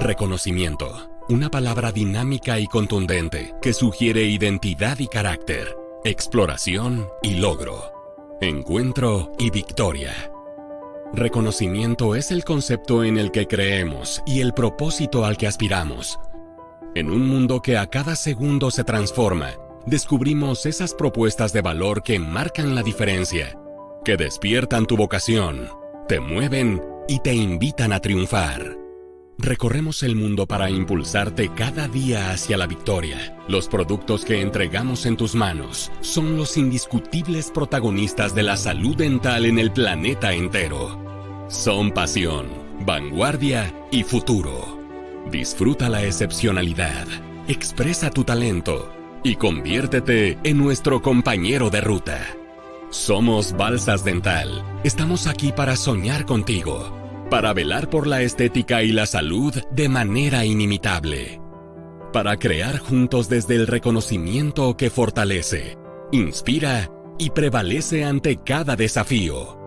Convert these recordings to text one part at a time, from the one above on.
Reconocimiento. Una palabra dinámica y contundente que sugiere identidad y carácter, exploración y logro, encuentro y victoria. Reconocimiento es el concepto en el que creemos y el propósito al que aspiramos. En un mundo que a cada segundo se transforma, descubrimos esas propuestas de valor que marcan la diferencia, que despiertan tu vocación, te mueven y te invitan a triunfar. Recorremos el mundo para impulsarte cada día hacia la victoria. Los productos que entregamos en tus manos son los indiscutibles protagonistas de la salud dental en el planeta entero. Son pasión, vanguardia y futuro. Disfruta la excepcionalidad, expresa tu talento y conviértete en nuestro compañero de ruta. Somos Balsas Dental. Estamos aquí para soñar contigo, para velar por la estética y la salud de manera inimitable, para crear juntos desde el reconocimiento que fortalece, inspira y prevalece ante cada desafío.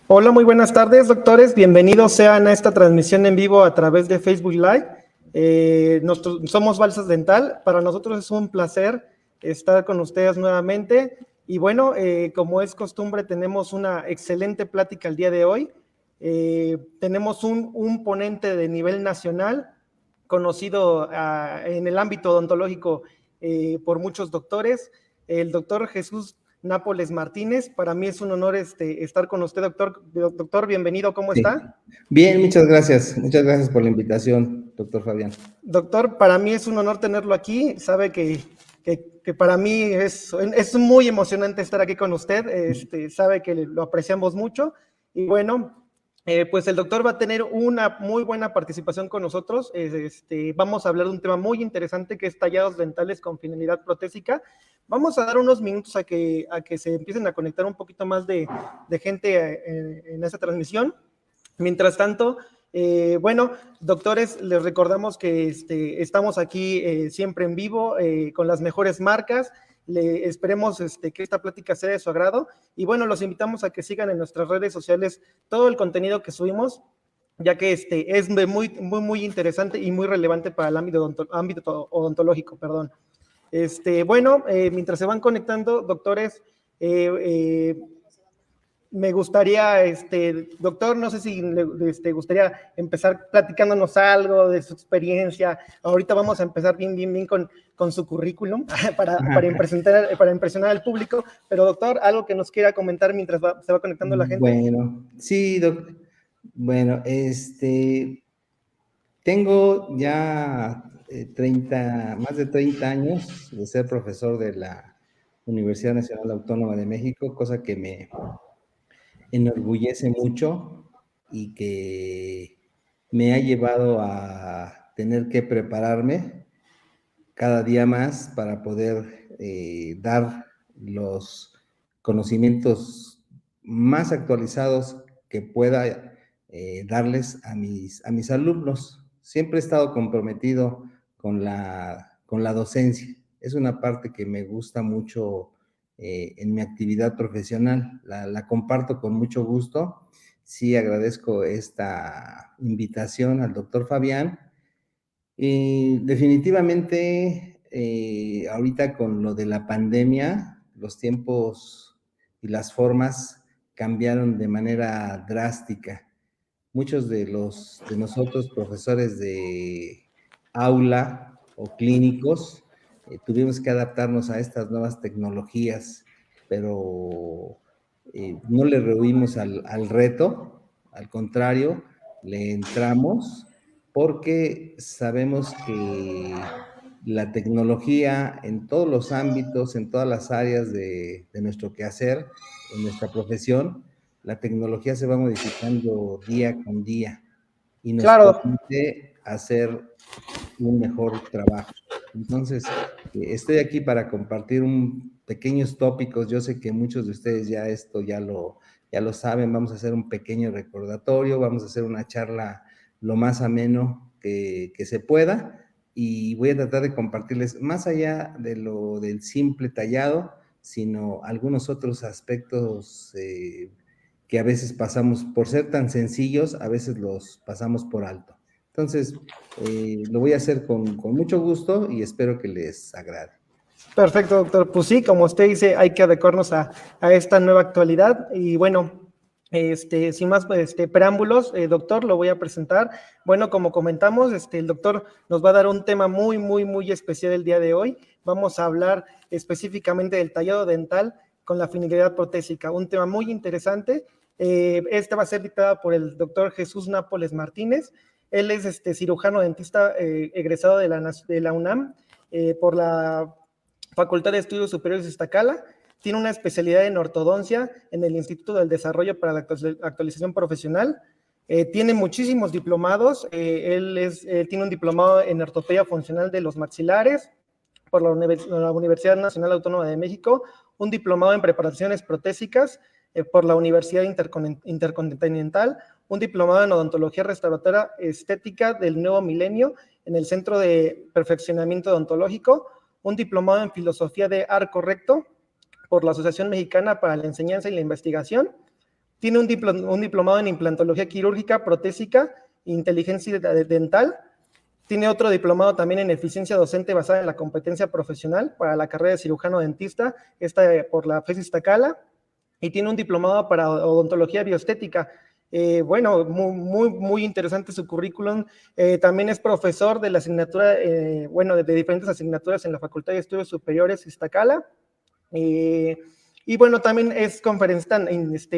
Hola, muy buenas tardes, doctores. Bienvenidos sean a esta transmisión en vivo a través de Facebook Live. Somos Balsas Dental. Para nosotros es un placer estar con ustedes nuevamente. Y bueno, como es costumbre, tenemos una excelente plática el día de hoy. Tenemos un ponente de nivel nacional, conocido en el ámbito odontológico por muchos doctores, el doctor Jesús Nápoles Martínez. Para mí es un honor estar con usted, doctor. Doctor, bienvenido, ¿cómo está? Bien, muchas gracias. Muchas gracias por la invitación, doctor Fabián. Doctor, para mí es un honor tenerlo aquí. Sabe que para mí es muy emocionante estar aquí con usted. Sabe que lo apreciamos mucho. Y bueno, pues el doctor va a tener una muy buena participación con nosotros. Vamos a hablar de un tema muy interesante que es tallados dentales con finalidad protésica. Vamos a dar unos minutos a que se empiecen a conectar un poquito más de gente en esta transmisión. Mientras tanto, bueno, doctores, les recordamos que estamos aquí siempre en vivo con las mejores marcas. Esperemos que esta plática sea de su agrado. Y bueno, los invitamos a que sigan en nuestras redes sociales todo el contenido que subimos, ya que es muy interesante y muy relevante para el ámbito odontológico, perdón. Bueno, mientras se van conectando, doctores, me gustaría, doctor, no sé si le gustaría empezar platicándonos algo de su experiencia. Ahorita vamos a empezar bien con su currículum para impresionar al público. Pero, doctor, algo que nos quiera comentar mientras se va conectando la gente. Bueno, sí, doctor. Bueno, tengo ya más de 30 años de ser profesor de la Universidad Nacional Autónoma de México, cosa que me enorgullece mucho y que me ha llevado a tener que prepararme cada día más para poder dar los conocimientos más actualizados que pueda darles a mis alumnos. Siempre he estado comprometido con la docencia. Es una parte que me gusta mucho en mi actividad profesional. La comparto con mucho gusto. Sí, agradezco esta invitación al doctor Fabián. Definitivamente, ahorita con lo de la pandemia, los tiempos y las formas cambiaron de manera drástica. Muchos de nosotros, profesores de aula o clínicos, tuvimos que adaptarnos a estas nuevas tecnologías, pero no le rehuimos al reto, al contrario, le entramos porque sabemos que la tecnología en todos los ámbitos, en todas las áreas de nuestro quehacer, en nuestra profesión, la tecnología se va modificando día con día y nos permite hacer un mejor trabajo. Entonces, estoy aquí para compartir pequeños tópicos. Yo sé que muchos de ustedes ya lo saben. Vamos a hacer un pequeño recordatorio, vamos a hacer una charla lo más ameno que se pueda, y voy a tratar de compartirles más allá de lo del simple tallado, sino algunos otros aspectos que a veces pasamos, por ser tan sencillos, a veces los pasamos por alto. Entonces, lo voy a hacer con mucho gusto y espero que les agrade. Perfecto, doctor. Pues sí, como usted dice, hay que adecuarnos a esta nueva actualidad. Y bueno, sin más preámbulos, doctor, lo voy a presentar. Bueno, como comentamos, el doctor nos va a dar un tema muy, muy, muy especial el día de hoy. Vamos a hablar específicamente del tallado dental con la finalidad protésica, un tema muy interesante. Este va a ser dictado por el doctor Jesús Nápoles Martínez. Él es cirujano dentista egresado de la UNAM por la Facultad de Estudios Superiores de Iztacala. Tiene una especialidad en ortodoncia en el Instituto del Desarrollo para la Actualización Profesional. Tiene muchísimos diplomados. Él tiene un diplomado en ortopedia funcional de los maxilares por la Universidad Nacional Autónoma de México, un diplomado en preparaciones protésicas por la Universidad Intercontinental, un diplomado en odontología restauradora estética del Nuevo Milenio en el Centro de Perfeccionamiento Odontológico, un diplomado en filosofía de arco recto por la Asociación Mexicana para la Enseñanza y la Investigación. Tiene un diplomado en implantología quirúrgica, protésica e inteligencia dental. Tiene otro diplomado también en eficiencia docente basada en la competencia profesional para la carrera de cirujano dentista, por la FES Iztacala. Y tiene un diplomado para odontología bioestética. Bueno, muy, muy interesante su currículum. También es profesor de la asignatura, de diferentes asignaturas en la Facultad de Estudios Superiores Iztacala. Y bueno, también es conferencista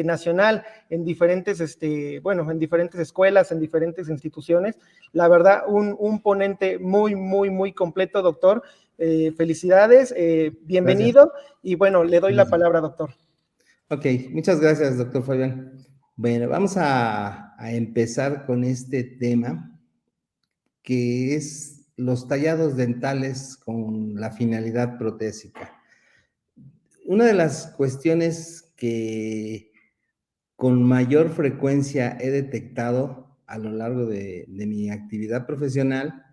nacional en diferentes, en diferentes escuelas, en diferentes instituciones. La verdad, un ponente muy, muy, muy completo, doctor. Felicidades, bienvenido. Gracias. Y bueno, le doy la palabra, doctor. Ok, muchas gracias, doctor Fabián. Bueno, vamos a empezar con este tema, que es los tallados dentales con la finalidad protésica. Una de las cuestiones que con mayor frecuencia he detectado a lo largo de mi actividad profesional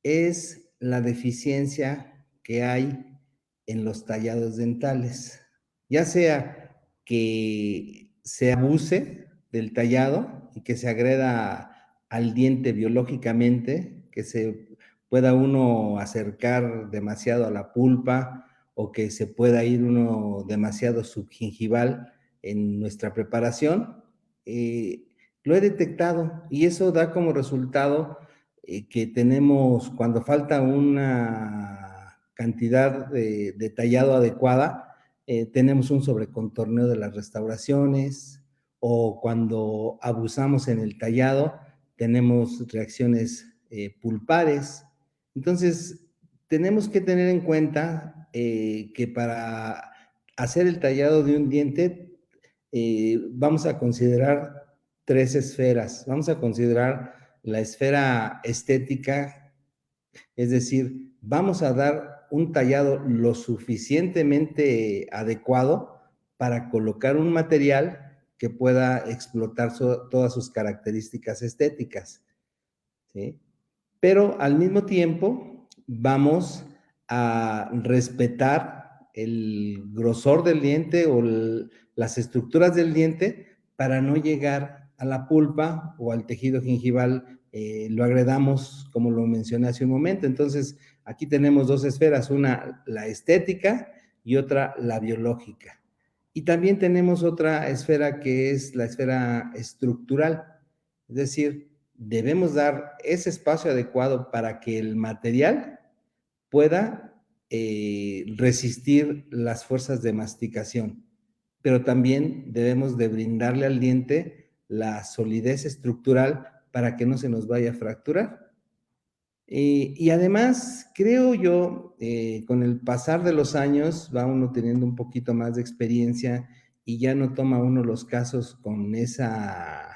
es la deficiencia que hay en los tallados dentales, ya sea que se abuse del tallado y que se agreda al diente biológicamente, que se pueda uno acercar demasiado a la pulpa o que se pueda ir uno demasiado subgingival en nuestra preparación. Lo he detectado y eso da como resultado que tenemos, cuando falta una cantidad de tallado adecuada, tenemos un sobrecontorneo de las restauraciones, o cuando abusamos en el tallado, tenemos reacciones pulpares. Entonces, tenemos que tener en cuenta que para hacer el tallado de un diente, vamos a considerar tres esferas. Vamos a considerar la esfera estética, es decir, vamos a dar un tallado lo suficientemente adecuado para colocar un material que pueda explotar todas sus características estéticas, ¿sí? Pero al mismo tiempo vamos a respetar el grosor del diente o las estructuras del diente para no llegar a la pulpa o al tejido gingival, lo agredamos, como lo mencioné hace un momento. Entonces, aquí tenemos dos esferas, una la estética y otra la biológica. Y también tenemos otra esfera que es la esfera estructural, es decir, debemos dar ese espacio adecuado para que el material pueda resistir las fuerzas de masticación, pero también debemos de brindarle al diente la solidez estructural para que no se nos vaya a fracturar. Y además, creo yo, con el pasar de los años va uno teniendo un poquito más de experiencia y ya no toma uno los casos con esa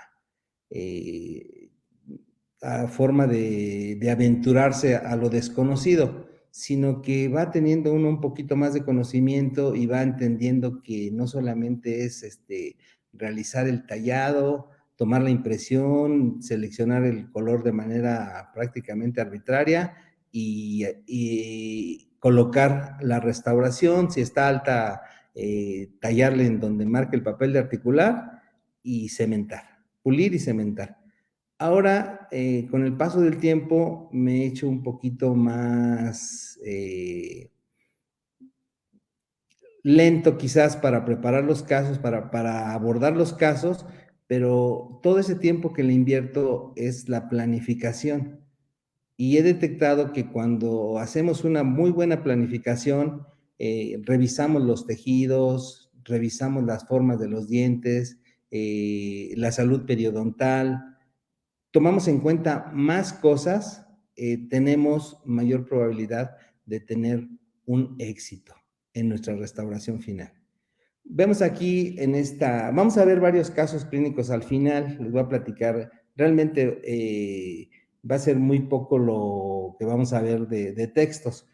forma de aventurarse a lo desconocido, sino que va teniendo uno un poquito más de conocimiento y va entendiendo que no solamente es realizar el tallado, tomar la impresión, seleccionar el color de manera prácticamente arbitraria y colocar la restauración, si está alta, tallarle en donde marque el papel de articular y cementar, pulir y cementar. Ahora, con el paso del tiempo, me he hecho un poquito más lento quizás para preparar los casos, para abordar los casos, pero todo ese tiempo que le invierto es la planificación. Y he detectado que cuando hacemos una muy buena planificación, revisamos los tejidos, revisamos las formas de los dientes, la salud periodontal, tomamos en cuenta más cosas, tenemos mayor probabilidad de tener un éxito en nuestra restauración final. Vemos aquí vamos a ver varios casos clínicos al final, les voy a platicar, realmente va a ser muy poco lo que vamos a ver de textos.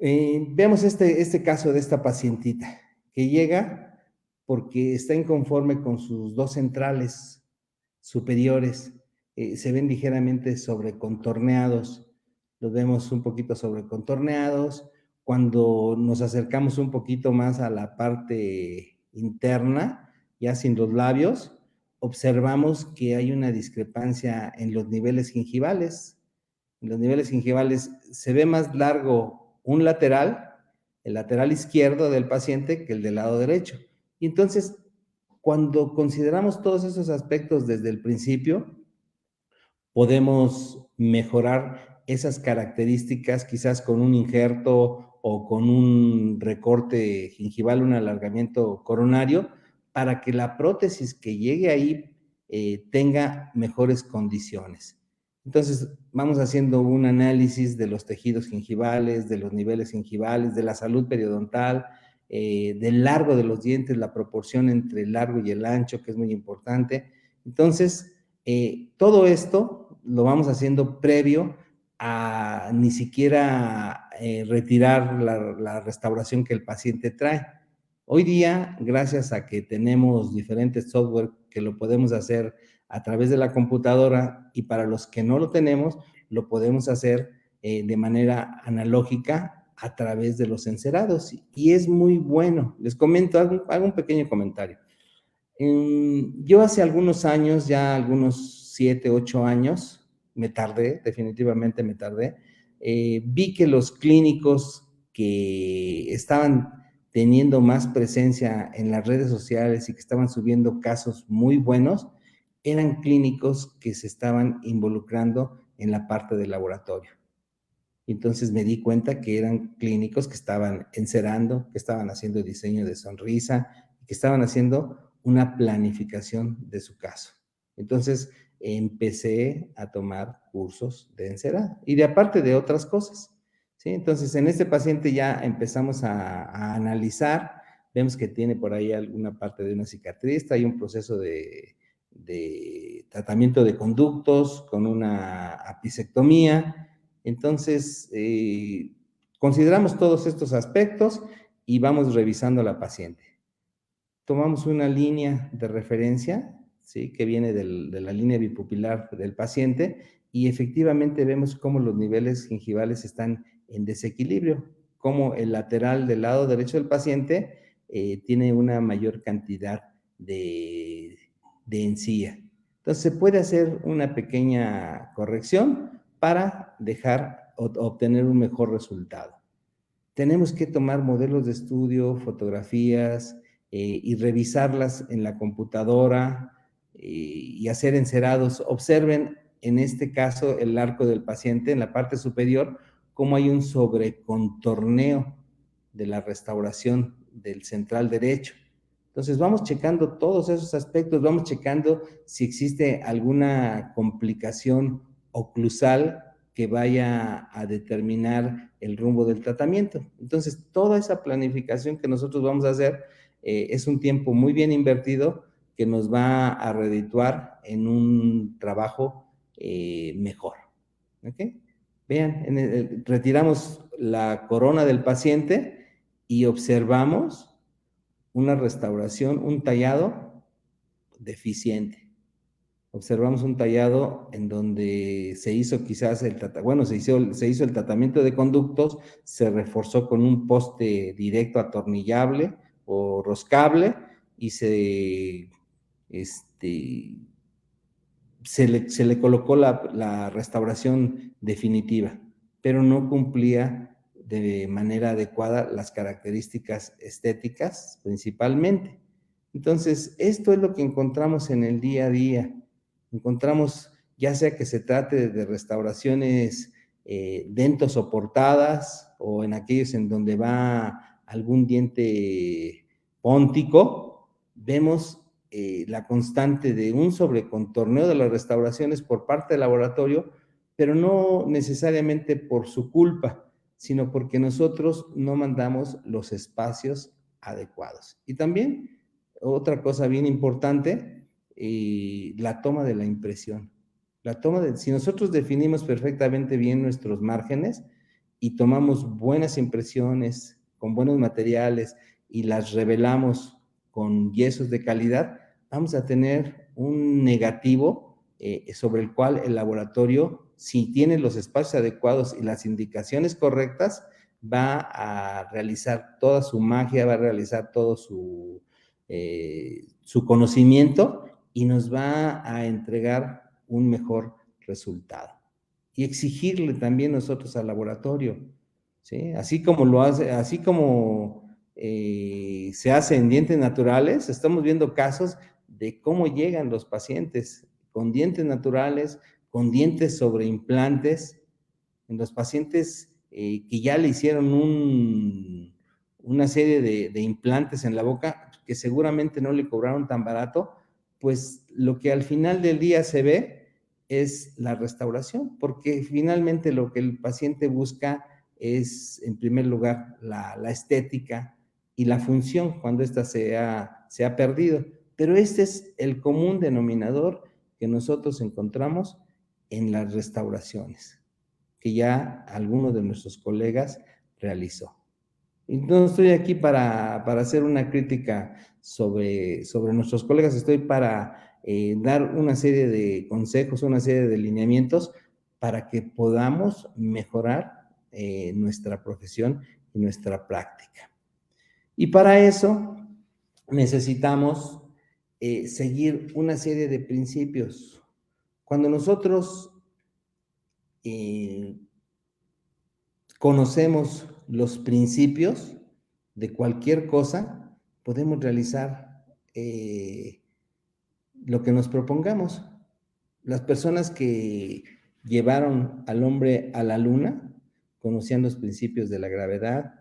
Veamos este caso de esta pacientita que llega porque está inconforme con sus dos centrales superiores, se ven ligeramente sobrecontorneados, los vemos un poquito sobrecontorneados. Cuando nos acercamos un poquito más a la parte interna, ya sin los labios, observamos que hay una discrepancia en los niveles gingivales. En los niveles gingivales se ve más largo un lateral, el lateral izquierdo del paciente, que el del lado derecho. Y entonces, cuando consideramos todos esos aspectos desde el principio, podemos mejorar esas características quizás con un injerto o con un recorte gingival, un alargamiento coronario, para que la prótesis que llegue ahí tenga mejores condiciones. Entonces, vamos haciendo un análisis de los tejidos gingivales, de los niveles gingivales, de la salud periodontal, del largo de los dientes, la proporción entre el largo y el ancho, que es muy importante. Entonces, todo esto lo vamos haciendo previo a ni siquiera retirar la restauración que el paciente trae. Hoy día, gracias a que tenemos diferentes software que lo podemos hacer a través de la computadora, y para los que no lo tenemos, lo podemos hacer de manera analógica a través de los encerados, y es muy bueno. Les comento, hago un pequeño comentario. Yo hace algunos años, ya algunos 7, 8 años, me tardé, definitivamente me tardé, vi que los clínicos que estaban teniendo más presencia en las redes sociales y que estaban subiendo casos muy buenos, eran clínicos que se estaban involucrando en la parte del laboratorio. Entonces me di cuenta que eran clínicos que estaban encerando, que estaban haciendo diseño de sonrisa, que estaban haciendo una planificación de su caso. Entonces empecé a tomar cursos de encerado y de aparte de otras cosas, ¿sí? Entonces en este paciente ya empezamos a analizar, vemos que tiene por ahí alguna parte de una cicatriz, hay un proceso de tratamiento de conductos con una apicectomía. Entonces, consideramos todos estos aspectos y vamos revisando a la paciente. Tomamos una línea de referencia, ¿sí?, que viene de la línea bipupilar del paciente, y efectivamente vemos cómo los niveles gingivales están en desequilibrio, cómo el lateral del lado derecho del paciente tiene una mayor cantidad de encía. Entonces, se puede hacer una pequeña corrección para obtener un mejor resultado. Tenemos que tomar modelos de estudio, fotografías y revisarlas en la computadora y hacer encerados. Observen en este caso el arco del paciente en la parte superior, cómo hay un sobrecontorneo de la restauración del central derecho. Entonces vamos checando todos esos aspectos, vamos checando si existe alguna complicación oclusal que vaya a determinar el rumbo del tratamiento. Entonces toda esa planificación que nosotros vamos a hacer es un tiempo muy bien invertido que nos va a redituar en un trabajo mejor. ¿Okay? Vean, retiramos la corona del paciente y observamos una restauración, un tallado deficiente. observamos un tallado en donde se hizo quizás se hizo el tratamiento de conductos, se reforzó con un poste directo atornillable o roscable y se le colocó la restauración definitiva, pero no cumplía de manera adecuada las características estéticas principalmente. Entonces, esto es lo que encontramos en el día a día. Encontramos, ya sea que se trate de restauraciones dentosoportadas o en aquellos en donde va algún diente póntico, vemos la constante de un sobrecontorneo de las restauraciones por parte del laboratorio, pero no necesariamente por su culpa, sino porque nosotros no mandamos los espacios adecuados. Y también, otra cosa bien importante, la toma de la impresión. Si nosotros definimos perfectamente bien nuestros márgenes y tomamos buenas impresiones con buenos materiales y las revelamos con yesos de calidad, vamos a tener un negativo sobre el cual el laboratorio, si tiene los espacios adecuados y las indicaciones correctas, va a realizar toda su magia, va a realizar todo su conocimiento y nos va a entregar un mejor resultado. Y exigirle también nosotros al laboratorio, ¿sí? Así como se hace en dientes naturales, estamos viendo casos de cómo llegan los pacientes con dientes naturales, con dientes sobre implantes, en los pacientes que ya le hicieron una serie de implantes en la boca que seguramente no le cobraron tan barato, pues lo que al final del día se ve es la restauración, porque finalmente lo que el paciente busca es, en primer lugar, la estética y la función cuando ésta se ha perdido. Pero este es el común denominador que nosotros encontramos en las restauraciones, que ya alguno de nuestros colegas realizó. Y no estoy aquí para hacer una crítica sobre nuestros colegas, estoy para dar una serie de consejos, una serie de lineamientos para que podamos mejorar nuestra profesión y nuestra práctica. Y para eso necesitamos seguir una serie de principios. Cuando nosotros conocemos los principios de cualquier cosa, podemos realizar lo que nos propongamos. Las personas que llevaron al hombre a la luna conocían los principios de la gravedad,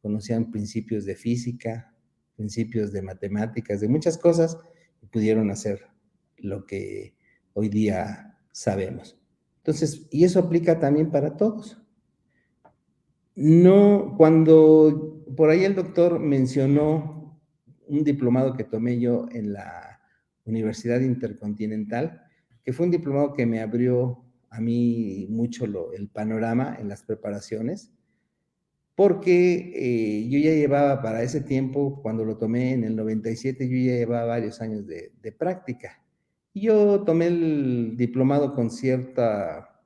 conocían principios de física, principios de matemáticas, de muchas cosas, y pudieron hacer lo que hoy día sabemos. Entonces, y eso aplica también para todos. No, cuando por ahí el doctor mencionó un diplomado que tomé yo en la Universidad Intercontinental, que fue un diplomado que me abrió a mí mucho el panorama en las preparaciones, porque yo ya llevaba para ese tiempo, cuando lo tomé en el 97, yo ya llevaba varios años de práctica. Y yo tomé el diplomado con cierta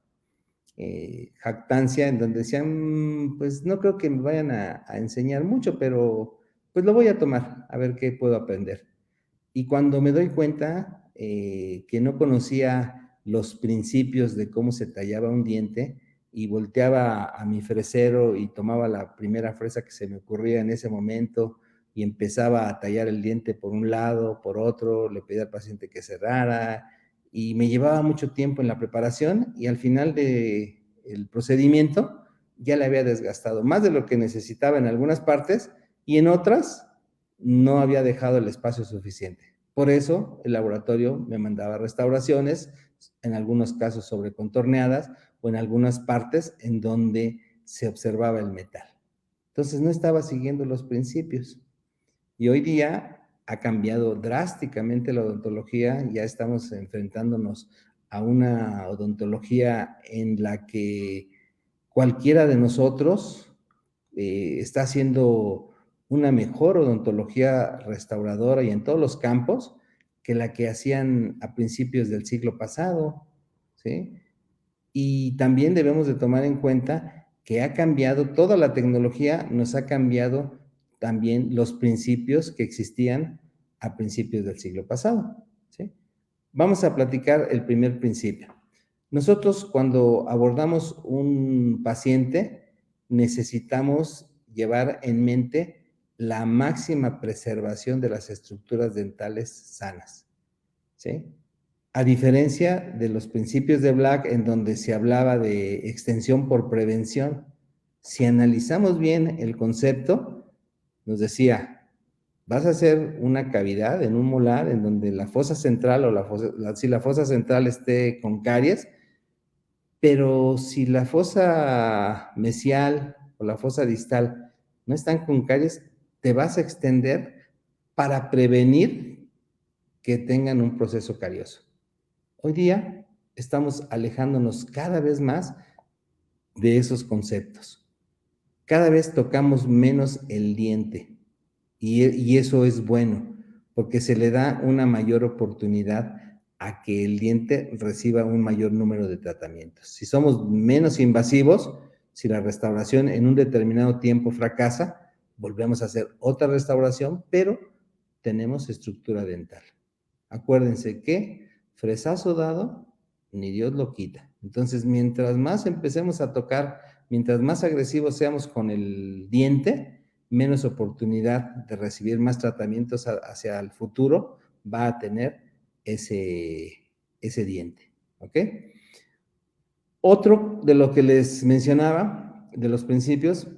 jactancia, en donde decían, pues no creo que me vayan a enseñar mucho, pero pues lo voy a tomar, a ver qué puedo aprender. Y cuando me doy cuenta que no conocía los principios de cómo se tallaba un diente, y volteaba a mi fresero y tomaba la primera fresa que se me ocurría en ese momento y empezaba a tallar el diente por un lado, por otro, le pedía al paciente que cerrara, y me llevaba mucho tiempo en la preparación, y al final del procedimiento ya le había desgastado más de lo que necesitaba en algunas partes, y en otras no había dejado el espacio suficiente. Por eso el laboratorio me mandaba restauraciones, en algunos casos sobrecontorneadas, o en algunas partes en donde se observaba el metal. Entonces no estaba siguiendo los principios. Y hoy día ha cambiado drásticamente la odontología, ya estamos enfrentándonos a una odontología en la que cualquiera de nosotros está haciendo una mejor odontología restauradora y en todos los campos, que la que hacían a principios del siglo pasado, ¿sí? Y también debemos de tomar en cuenta que ha cambiado, toda la tecnología nos ha cambiado también los principios que existían a principios del siglo pasado, ¿sí? Vamos a platicar el primer principio. Nosotros cuando abordamos un paciente necesitamos llevar en mente la máxima preservación de las estructuras dentales sanas, ¿sí? A diferencia de los principios de Black, en donde se hablaba de extensión por prevención, si analizamos bien el concepto, nos decía, vas a hacer una cavidad en un molar en donde la fosa central o si la fosa central esté con caries, pero si la fosa mesial o la fosa distal no están con caries, te vas a extender para prevenir que tengan un proceso carioso. Hoy día estamos alejándonos cada vez más de esos conceptos. Cada vez tocamos menos el diente y eso es bueno porque se le da una mayor oportunidad a que el diente reciba un mayor número de tratamientos. Si somos menos invasivos, si la restauración en un determinado tiempo fracasa, volvemos a hacer otra restauración, pero tenemos estructura dental. Acuérdense que fresazo dado, ni Dios lo quita. Entonces, mientras más empecemos a tocar, mientras más agresivos seamos con el diente, menos oportunidad de recibir más tratamientos hacia el futuro va a tener ese diente, ¿ok? Otro de lo que les mencionaba, de los principios,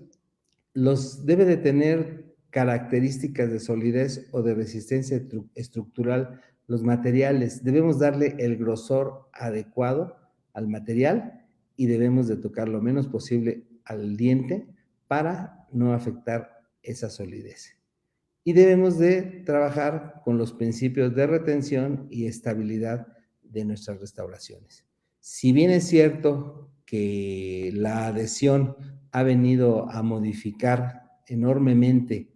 debe de tener características de solidez o de resistencia estructural los materiales. Debemos darle el grosor adecuado al material y debemos de tocar lo menos posible al diente para no afectar esa solidez. Y debemos de trabajar con los principios de retención y estabilidad de nuestras restauraciones. Si bien es cierto que la adhesión ha venido a modificar enormemente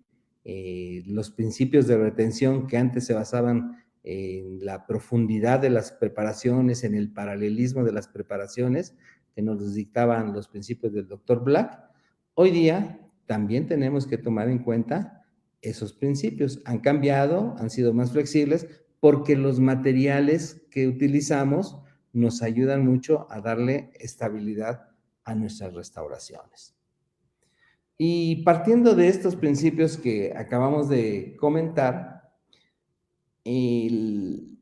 los principios de retención que antes se basaban en la profundidad de las preparaciones, en el paralelismo de las preparaciones que nos dictaban los principios del Dr. Black, hoy día también tenemos que tomar en cuenta esos principios. Han cambiado, han sido más flexibles porque los materiales que utilizamos nos ayudan mucho a darle estabilidad a nuestras restauraciones. Y partiendo de estos principios que acabamos de comentar, el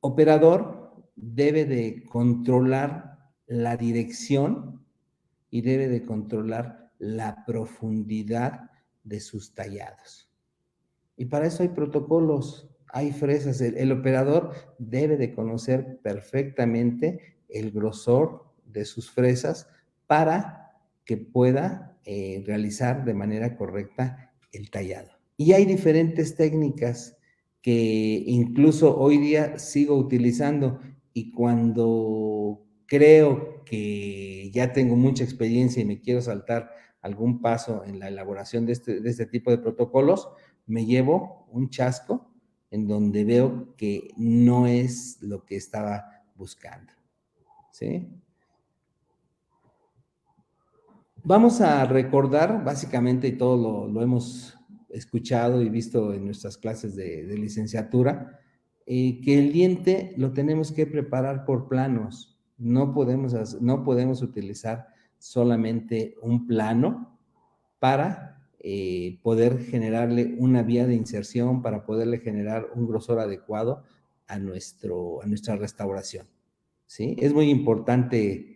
operador debe de controlar la dirección y debe de controlar la profundidad de sus tallados. Y para eso hay protocolos, hay fresas. El operador debe de conocer perfectamente el grosor de sus fresas para que pueda realizar de manera correcta el tallado. Y hay diferentes técnicas que incluso hoy día sigo utilizando y cuando creo que ya tengo mucha experiencia y me quiero saltar algún paso en la elaboración de este tipo de protocolos, me llevo un chasco en donde veo que no es lo que estaba buscando, ¿sí? Vamos a recordar, básicamente, y todo lo hemos escuchado y visto en nuestras clases de licenciatura, que el diente lo tenemos que preparar por planos. No podemos utilizar solamente un plano para poder generarle una vía de inserción, para poderle generar un grosor adecuado a nuestra restauración, ¿sí? Es muy importante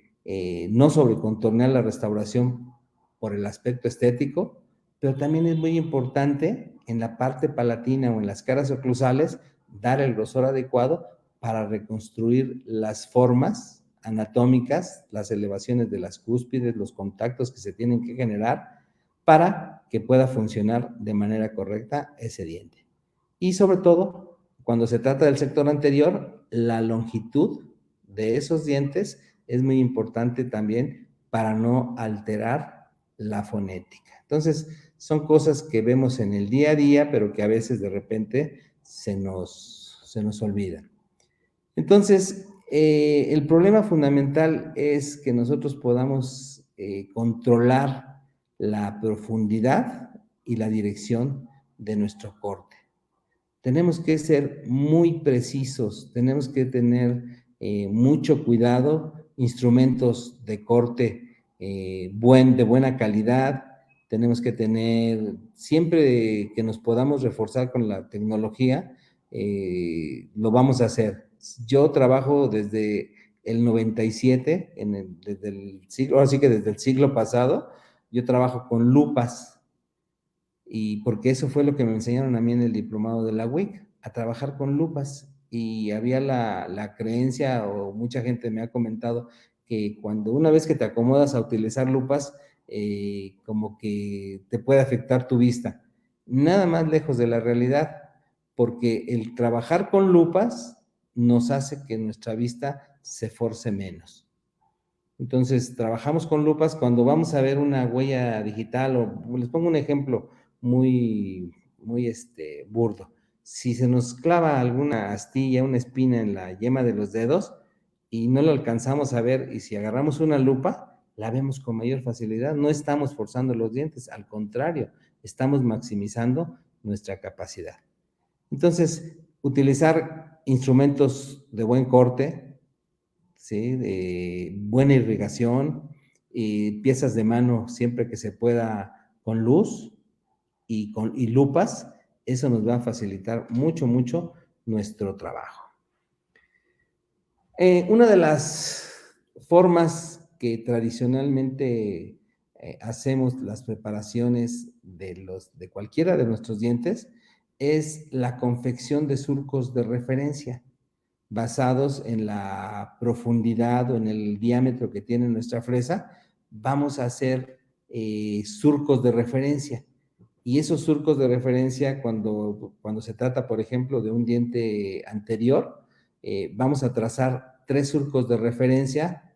no sobrecontornear la restauración por el aspecto estético, pero también es muy importante en la parte palatina o en las caras oclusales dar el grosor adecuado para reconstruir las formas anatómicas, las elevaciones de las cúspides, los contactos que se tienen que generar para que pueda funcionar de manera correcta ese diente. Y sobre todo, cuando se trata del sector anterior, la longitud de esos dientes es muy importante también para no alterar la fonética. Entonces, son cosas que vemos en el día a día, pero que a veces de repente se nos se nos olvida. Entonces, el problema fundamental es que nosotros podamos controlar la profundidad y la dirección de nuestro corte. Tenemos que ser muy precisos, tenemos que tener mucho cuidado, instrumentos de corte de buena calidad, tenemos que tener, siempre que nos podamos reforzar con la tecnología, lo vamos a hacer. Yo trabajo desde el 97, desde el siglo, ahora sí que desde el siglo pasado, yo trabajo con lupas, y porque eso fue lo que me enseñaron a mí en el diplomado de la UIC, a trabajar con lupas, y había la creencia, o mucha gente me ha comentado, que cuando una vez que te acomodas a utilizar lupas, como que te puede afectar tu vista. Nada más lejos de la realidad, porque el trabajar con lupas nos hace que nuestra vista se force menos. Entonces, trabajamos con lupas cuando vamos a ver una huella digital, o les pongo un ejemplo muy burdo. Si se nos clava alguna astilla, una espina en la yema de los dedos y no lo alcanzamos a ver, y si agarramos una lupa, la vemos con mayor facilidad. No estamos forzando los dientes, al contrario, estamos maximizando nuestra capacidad. Entonces, utilizar instrumentos de buen corte, ¿sí? De buena irrigación, y piezas de mano siempre que se pueda con luz y lupas, eso nos va a facilitar mucho, mucho nuestro trabajo. Una de las formas que tradicionalmente hacemos las preparaciones de cualquiera de nuestros dientes es la confección de surcos de referencia, basados en la profundidad o en el diámetro que tiene nuestra fresa. Vamos a hacer surcos de referencia. Y esos surcos de referencia, cuando se trata, por ejemplo, de un diente anterior, vamos a trazar 3 surcos de referencia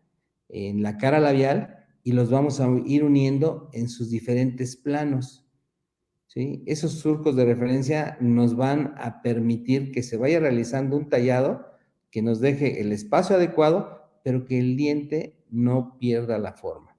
en la cara labial y los vamos a ir uniendo en sus diferentes planos, ¿sí? Esos surcos de referencia nos van a permitir que se vaya realizando un tallado que nos deje el espacio adecuado, pero que el diente no pierda la forma.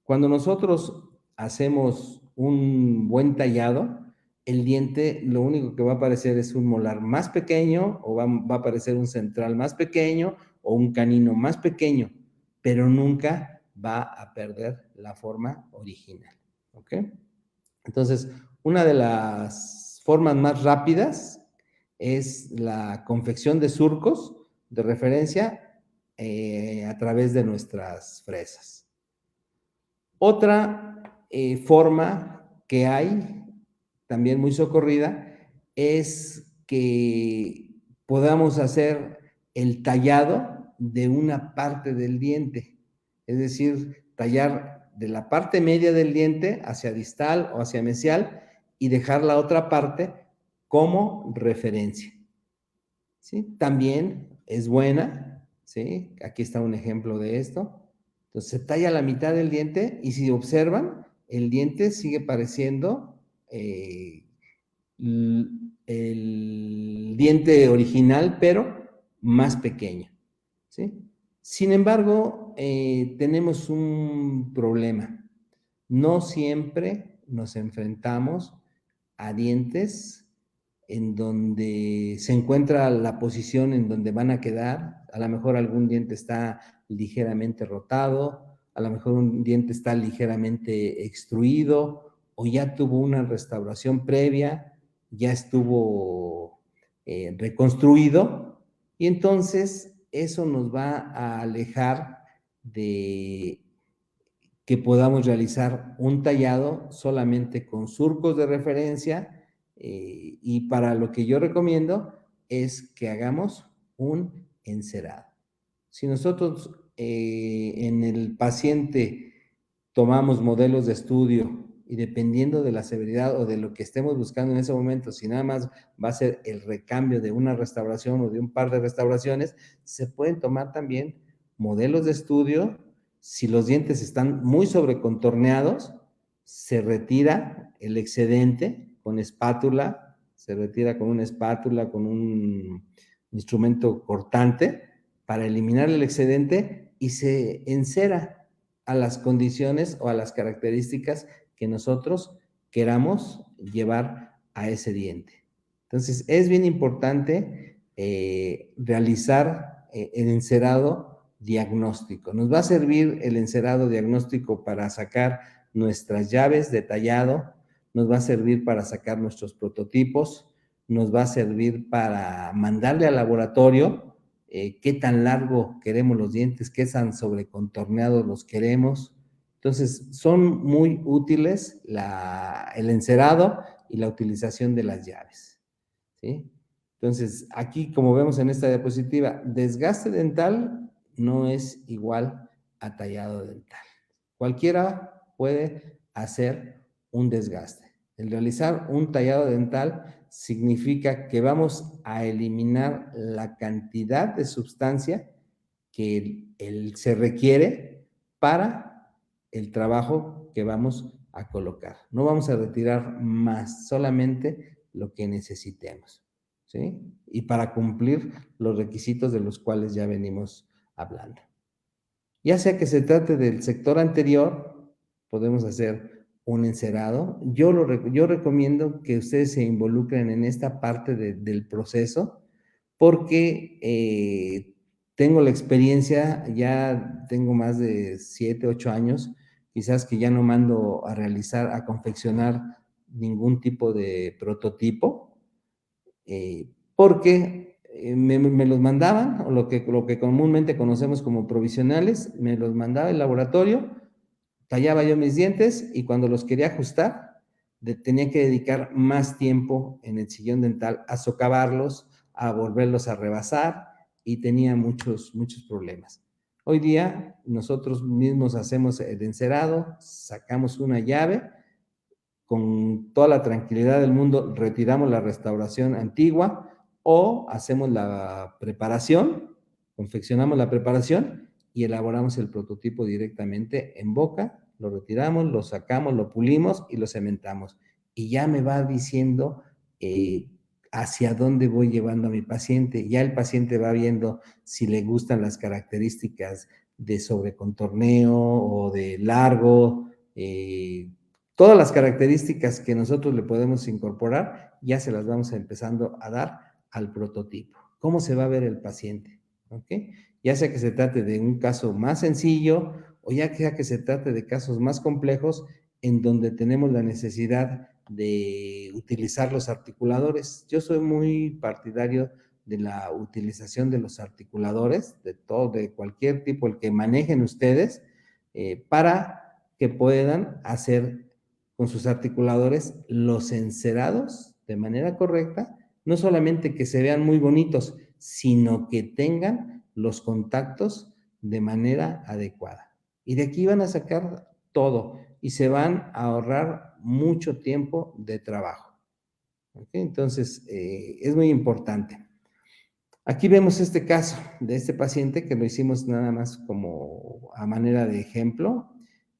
Cuando nosotros hacemos un buen tallado, el diente lo único que va a aparecer es un molar más pequeño, o va a aparecer un central más pequeño, o un canino más pequeño, pero nunca va a perder la forma original, ¿ok? Entonces, una de las formas más rápidas es la confección de surcos de referencia a través de nuestras fresas. Otra forma que hay, también muy socorrida, es que podamos hacer el tallado de una parte del diente, es decir, tallar de la parte media del diente hacia distal o hacia mesial y dejar la otra parte como referencia, ¿sí? También es buena, ¿sí? Aquí está un ejemplo de esto. Entonces se talla la mitad del diente y si observan, el diente sigue pareciendo el diente original, pero más pequeño, ¿sí? Sin embargo, tenemos un problema. No siempre nos enfrentamos a dientes en donde se encuentra la posición en donde van a quedar. A lo mejor algún diente está ligeramente rotado, a lo mejor un diente está ligeramente extruido, o ya tuvo una restauración previa, ya estuvo reconstruido, y entonces eso nos va a alejar de que podamos realizar un tallado solamente con surcos de referencia, y para lo que yo recomiendo es que hagamos un encerado. Si nosotros en el paciente tomamos modelos de estudio y dependiendo de la severidad o de lo que estemos buscando en ese momento, si nada más va a ser el recambio de una restauración o de un par de restauraciones, se pueden tomar también modelos de estudio. Si los dientes están muy sobrecontorneados, se retira el excedente con espátula se retira con una espátula, con un instrumento cortante para eliminar el excedente y se encera a las condiciones o a las características que nosotros queramos llevar a ese diente. Entonces, es bien importante realizar el encerado diagnóstico. Nos va a servir el encerado diagnóstico para sacar nuestras llaves de tallado, nos va a servir para sacar nuestros prototipos, nos va a servir para mandarle al laboratorio qué tan largo queremos los dientes, qué tan sobrecontorneados los queremos. Entonces, son muy útiles el encerado y la utilización de las llaves, ¿sí? Entonces, aquí, como vemos en esta diapositiva, desgaste dental no es igual a tallado dental. Cualquiera puede hacer un desgaste. El realizar un tallado dental significa que vamos a eliminar la cantidad de sustancia que se requiere para el trabajo que vamos a colocar. No vamos a retirar más, solamente lo que necesitemos, ¿sí? Y para cumplir los requisitos de los cuales ya venimos hablando. Ya sea que se trate del sector anterior, podemos hacer un encerado. Yo recomiendo que ustedes se involucren en esta parte del proceso porque tengo la experiencia, ya tengo más de 7, 8 años, quizás que ya no mando a realizar, a confeccionar ningún tipo de prototipo, porque me los mandaban, o lo que comúnmente conocemos como provisionales, me los mandaba el laboratorio, tallaba yo mis dientes y cuando los quería ajustar, tenía que dedicar más tiempo en el sillón dental a socavarlos, a volverlos a rebasar y tenía muchos problemas. Hoy día nosotros mismos hacemos el encerado, sacamos una llave, con toda la tranquilidad del mundo retiramos la restauración antigua o hacemos la preparación, confeccionamos la preparación y elaboramos el prototipo directamente en boca, lo retiramos, lo sacamos, lo pulimos y lo cementamos. Y ya me va diciendo hacia dónde voy llevando a mi paciente. Ya el paciente va viendo si le gustan las características de sobrecontorneo o de largo, todas las características que nosotros le podemos incorporar, ya se las vamos empezando a dar al prototipo. ¿Cómo se va a ver el paciente? ¿Ok? Ya sea que se trate de un caso más sencillo o ya sea que se trate de casos más complejos en donde tenemos la necesidad de utilizar los articuladores. Yo soy muy partidario de la utilización de los articuladores, de cualquier tipo, el que manejen ustedes, para que puedan hacer con sus articuladores los encerados de manera correcta, no solamente que se vean muy bonitos, sino que tengan los contactos de manera adecuada. Y de aquí van a sacar todo y se van a ahorrar mucho tiempo de trabajo. ¿Okay? Entonces, es muy importante. Aquí vemos este caso de este paciente que lo hicimos nada más como a manera de ejemplo,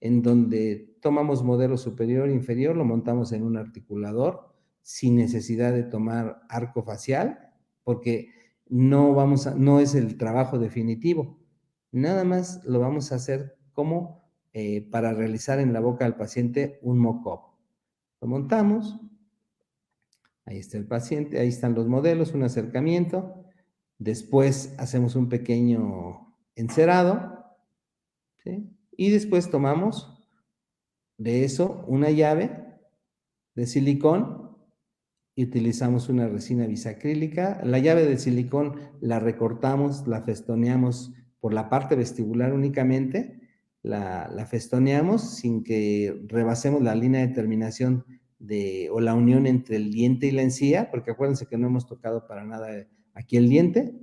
en donde tomamos modelo superior e inferior, lo montamos en un articulador sin necesidad de tomar arco facial, porque no es el trabajo definitivo. Nada más lo vamos a hacer como para realizar en la boca del paciente un mock-up. Lo montamos, ahí está el paciente, ahí están los modelos, un acercamiento. Después hacemos un pequeño encerado, ¿sí? Y después tomamos de eso una llave de silicón y utilizamos una resina bisacrílica. La llave de silicón la recortamos, la festoneamos por la parte vestibular únicamente, la festoneamos sin que rebasemos la línea de terminación o la unión entre el diente y la encía, porque acuérdense que no hemos tocado para nada aquí el diente.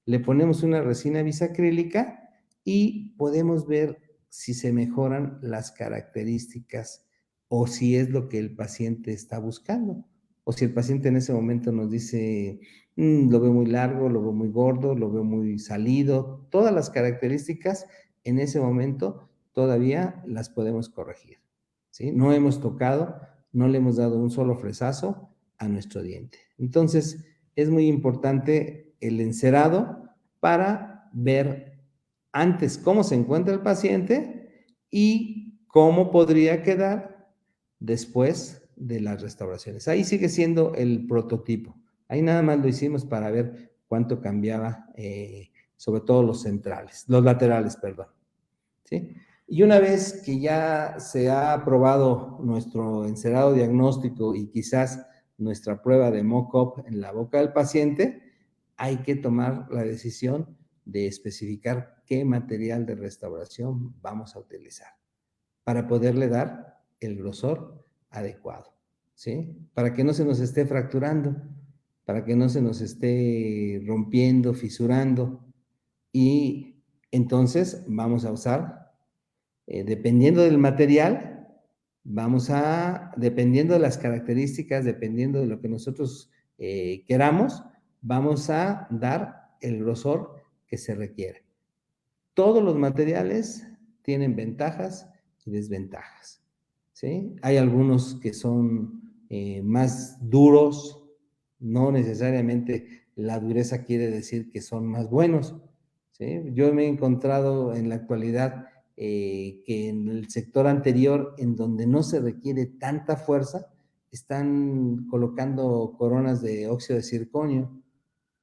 Le ponemos una resina bisacrílica y podemos ver si se mejoran las características o si es lo que el paciente está buscando. O si el paciente en ese momento nos dice, lo veo muy largo, lo veo muy gordo, lo veo muy salido, todas las características en ese momento todavía las podemos corregir, ¿sí? No hemos tocado, no le hemos dado un solo fresazo, a nuestro diente. Entonces, es muy importante el encerado para ver antes cómo se encuentra el paciente y cómo podría quedar después de las restauraciones. Ahí sigue siendo el prototipo. Ahí nada más lo hicimos para ver cuánto cambiaba, sobre todo los laterales, perdón. ¿Sí? Y una vez que ya se ha aprobado nuestro encerado diagnóstico y quizás nuestra prueba de mock-up en la boca del paciente, hay que tomar la decisión de especificar qué material de restauración vamos a utilizar para poderle dar el grosor adecuado, ¿sí? Para que no se nos esté fracturando, para que no se nos esté rompiendo, fisurando. Y entonces vamos a usar, dependiendo del material, dependiendo de las características, dependiendo de lo que nosotros queramos, vamos a dar el grosor que se requiere. Todos los materiales tienen ventajas y desventajas, ¿sí? Hay algunos que son más duros, no necesariamente la dureza quiere decir que son más buenos, ¿sí? Yo me he encontrado en la actualidad que en el sector anterior, en donde no se requiere tanta fuerza, están colocando coronas de óxido de circonio,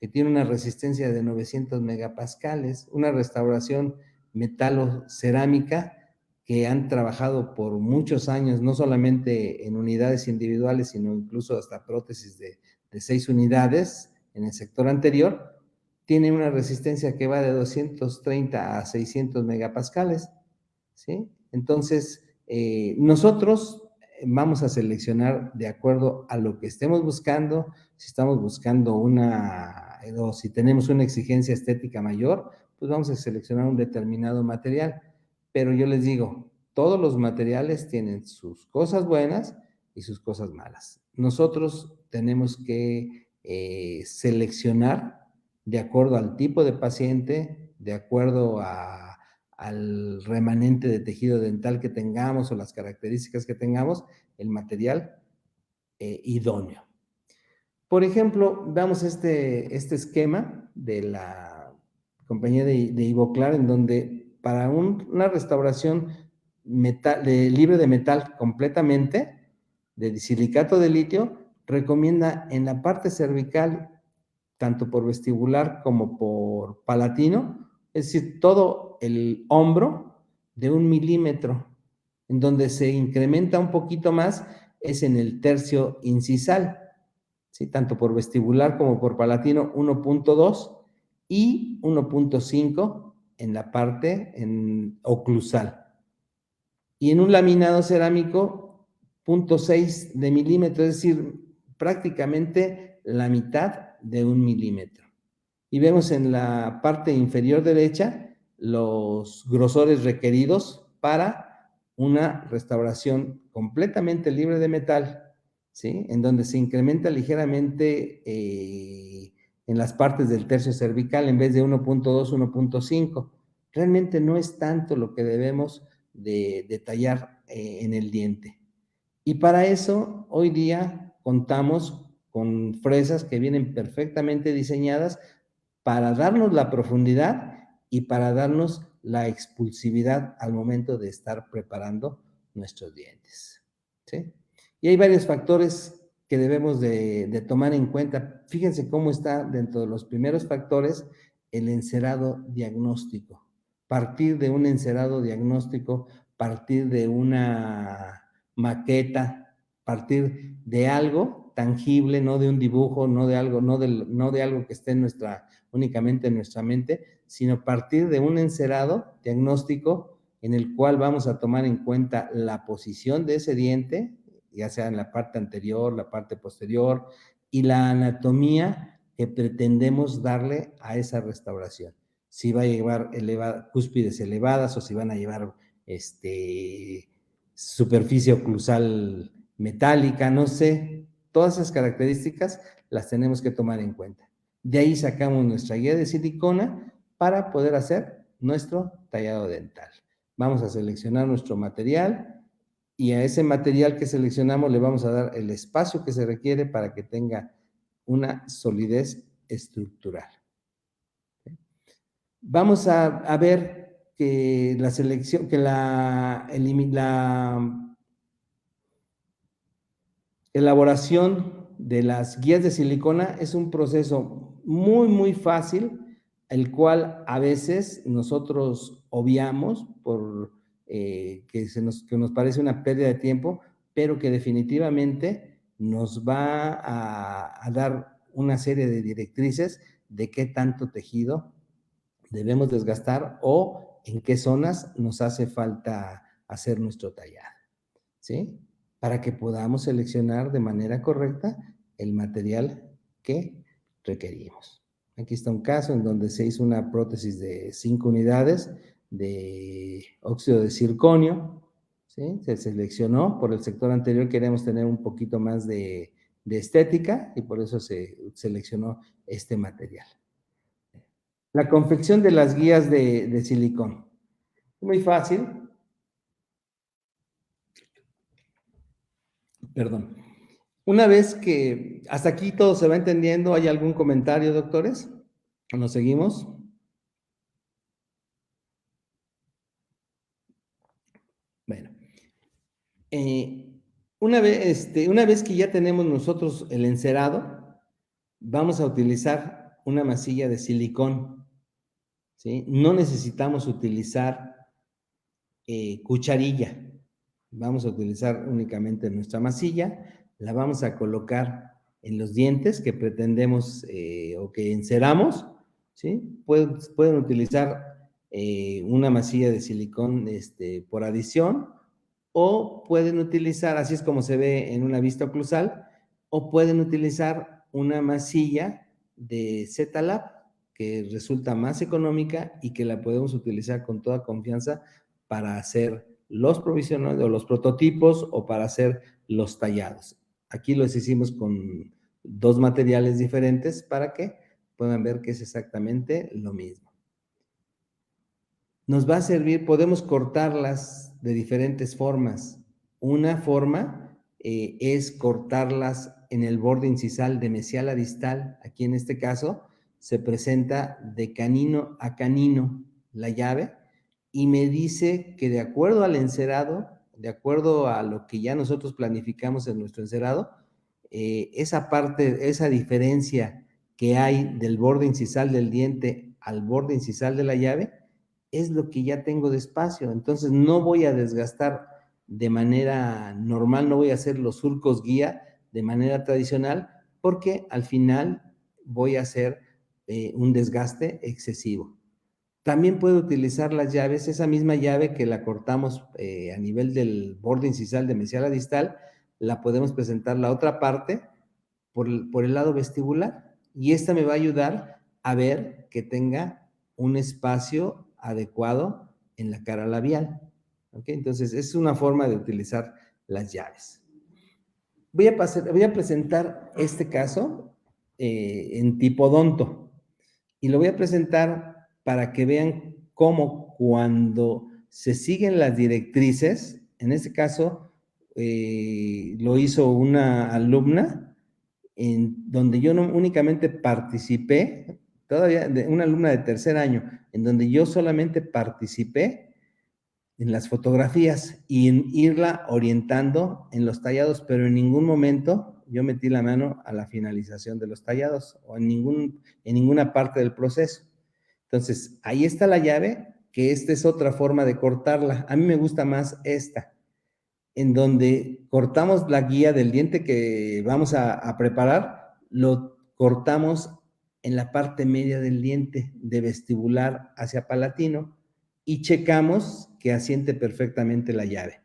que tiene una resistencia de 900 megapascales, una restauración metalo-cerámica que han trabajado por muchos años, no solamente en unidades individuales, sino incluso hasta prótesis de 6 unidades en el sector anterior, tiene una resistencia que va de 230 a 600 megapascales, ¿sí? Entonces, nosotros vamos a seleccionar de acuerdo a lo que estemos buscando, si estamos buscando o si tenemos una exigencia estética mayor, pues vamos a seleccionar un determinado material. Pero yo les digo, todos los materiales tienen sus cosas buenas y sus cosas malas. Nosotros tenemos que seleccionar de acuerdo al tipo de paciente, de acuerdo al remanente de tejido dental que tengamos o las características que tengamos, el material idóneo. Por ejemplo, veamos este esquema de la compañía de Ivoclar, en donde para una restauración libre de metal completamente, de silicato de litio, recomienda en la parte cervical, tanto por vestibular como por palatino, es decir, todo el hombro de 1 milímetro. En donde se incrementa un poquito más es en el tercio incisal, ¿sí? Tanto por vestibular como por palatino, 1.2 y 1.5 en la parte oclusal. Y en un laminado cerámico, 0.6 de milímetro, es decir, prácticamente la mitad de 1 milímetro. Y vemos en la parte inferior derecha los grosores requeridos para una restauración completamente libre de metal, ¿sí? En donde se incrementa ligeramente en las partes del tercio cervical en vez de 1.2, 1.5. Realmente no es tanto lo que debemos de detallar en el diente. Y para eso, hoy día contamos con fresas que vienen perfectamente diseñadas para darnos la profundidad y para darnos la expulsividad al momento de estar preparando nuestros dientes, ¿sí? Y hay varios factores que debemos de tomar en cuenta. Fíjense cómo está dentro de los primeros factores el encerado diagnóstico. Partir de un encerado diagnóstico, partir de una maqueta, partir de algo tangible, no de un dibujo, no de algo que esté únicamente en nuestra mente, sino partir de un encerado diagnóstico en el cual vamos a tomar en cuenta la posición de ese diente, ya sea en la parte anterior, la parte posterior, y la anatomía que pretendemos darle a esa restauración. Si va a llevar cúspides elevadas o si van a llevar superficie oclusal metálica, no sé. Todas esas características las tenemos que tomar en cuenta. De ahí sacamos nuestra guía de silicona para poder hacer nuestro tallado dental. Vamos a seleccionar nuestro material y a ese material que seleccionamos le vamos a dar el espacio que se requiere para que tenga una solidez estructural. Vamos a ver que la selección, que la elaboración de las guías de silicona es un proceso muy, muy fácil, el cual a veces nosotros obviamos por que nos parece una pérdida de tiempo, pero que definitivamente nos va a dar una serie de directrices de qué tanto tejido debemos desgastar o en qué zonas nos hace falta hacer nuestro tallado, ¿sí? Para que podamos seleccionar de manera correcta el material que requerimos. Aquí está un caso en donde se hizo una prótesis de 5 unidades de óxido de circonio, ¿sí? Se seleccionó, por el sector anterior queremos tener un poquito más de estética y por eso se seleccionó este material. La confección de las guías de silicón. Muy fácil. Perdón. Una vez que hasta aquí todo se va entendiendo, ¿hay algún comentario, doctores? ¿Nos seguimos? Bueno, una vez que ya tenemos nosotros el encerado, vamos a utilizar una masilla de silicón, ¿sí? No necesitamos utilizar cucharilla. Vamos a utilizar únicamente nuestra masilla, la vamos a colocar en los dientes que pretendemos o que enceramos, ¿sí? Pueden utilizar una masilla de silicón por adición, o pueden utilizar, así es como se ve en una vista oclusal, o pueden utilizar una masilla de Z-Lab, que resulta más económica y que la podemos utilizar con toda confianza para hacer los provisionales o los prototipos o para hacer los tallados. Aquí los hicimos con 2 materiales diferentes para que puedan ver que es exactamente lo mismo. Nos va a servir, podemos cortarlas de diferentes formas. Una forma es cortarlas en el borde incisal de mesial a distal. Aquí en este caso se presenta de canino a canino la llave y me dice que de acuerdo al encerado, de acuerdo a lo que ya nosotros planificamos en nuestro encerado, esa parte, esa diferencia que hay del borde incisal del diente al borde incisal de la llave, es lo que ya tengo de espacio. Entonces no voy a desgastar de manera normal, no voy a hacer los surcos guía de manera tradicional, porque al final voy a hacer un desgaste excesivo. También puedo utilizar las llaves, esa misma llave que la cortamos a nivel del borde incisal de mesial a distal, la podemos presentar la otra parte por el lado vestibular, y esta me va a ayudar a ver que tenga un espacio adecuado en la cara labial. ¿Ok? Entonces, es una forma de utilizar las llaves. Voy a presentar este caso en tipodonto y lo voy a presentar para que vean cómo cuando se siguen las directrices, en este caso lo hizo una alumna en donde yo no únicamente participé, todavía una alumna de tercer año, en donde yo solamente participé en las fotografías y en irla orientando en los tallados, pero en ningún momento yo metí la mano a la finalización de los tallados o en ninguna parte del proceso. Entonces, ahí está la llave, que esta es otra forma de cortarla. A mí me gusta más esta, en donde cortamos la guía del diente que vamos a preparar, lo cortamos en la parte media del diente, de vestibular hacia palatino, y checamos que asiente perfectamente la llave.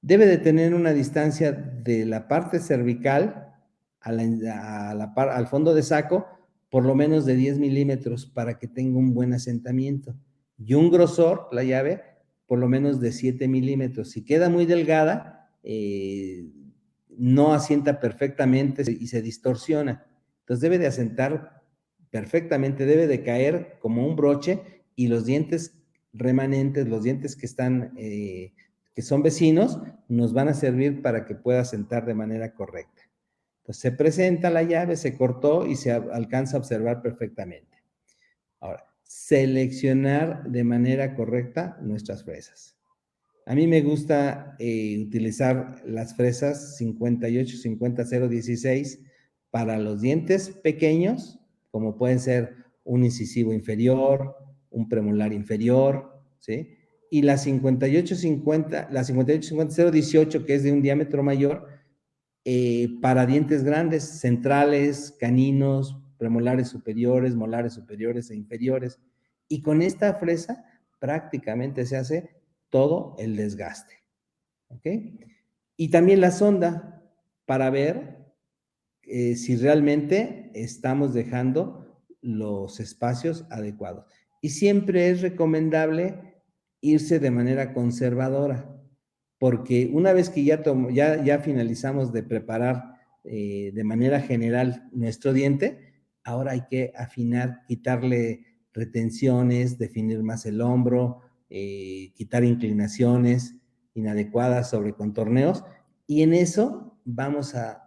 Debe de tener una distancia de la parte cervical al fondo de saco, por lo menos de 10 milímetros para que tenga un buen asentamiento. Y un grosor, la llave, por lo menos de 7 milímetros. Si queda muy delgada, no asienta perfectamente y se distorsiona. Entonces debe de asentar perfectamente, debe de caer como un broche y los dientes remanentes, los dientes que están que son vecinos, nos van a servir para que pueda sentar de manera correcta. Entonces se presenta la llave, se cortó y se alcanza a observar perfectamente. Ahora, seleccionar de manera correcta nuestras fresas. A mí me gusta utilizar las fresas 58-50-016 para los dientes pequeños, como pueden ser un incisivo inferior, un premolar inferior, ¿sí? Y la 58-50-018, que es de un diámetro mayor, para dientes grandes, centrales, caninos, premolares superiores, molares superiores e inferiores. Y con esta fresa prácticamente se hace todo el desgaste. ¿Ok? Y también la sonda para ver si realmente estamos dejando los espacios adecuados. Y siempre es recomendable irse de manera conservadora, porque una vez que ya finalizamos de preparar de manera general nuestro diente, ahora hay que afinar, quitarle retenciones, definir más el hombro, quitar inclinaciones inadecuadas sobre contorneos, y en eso vamos a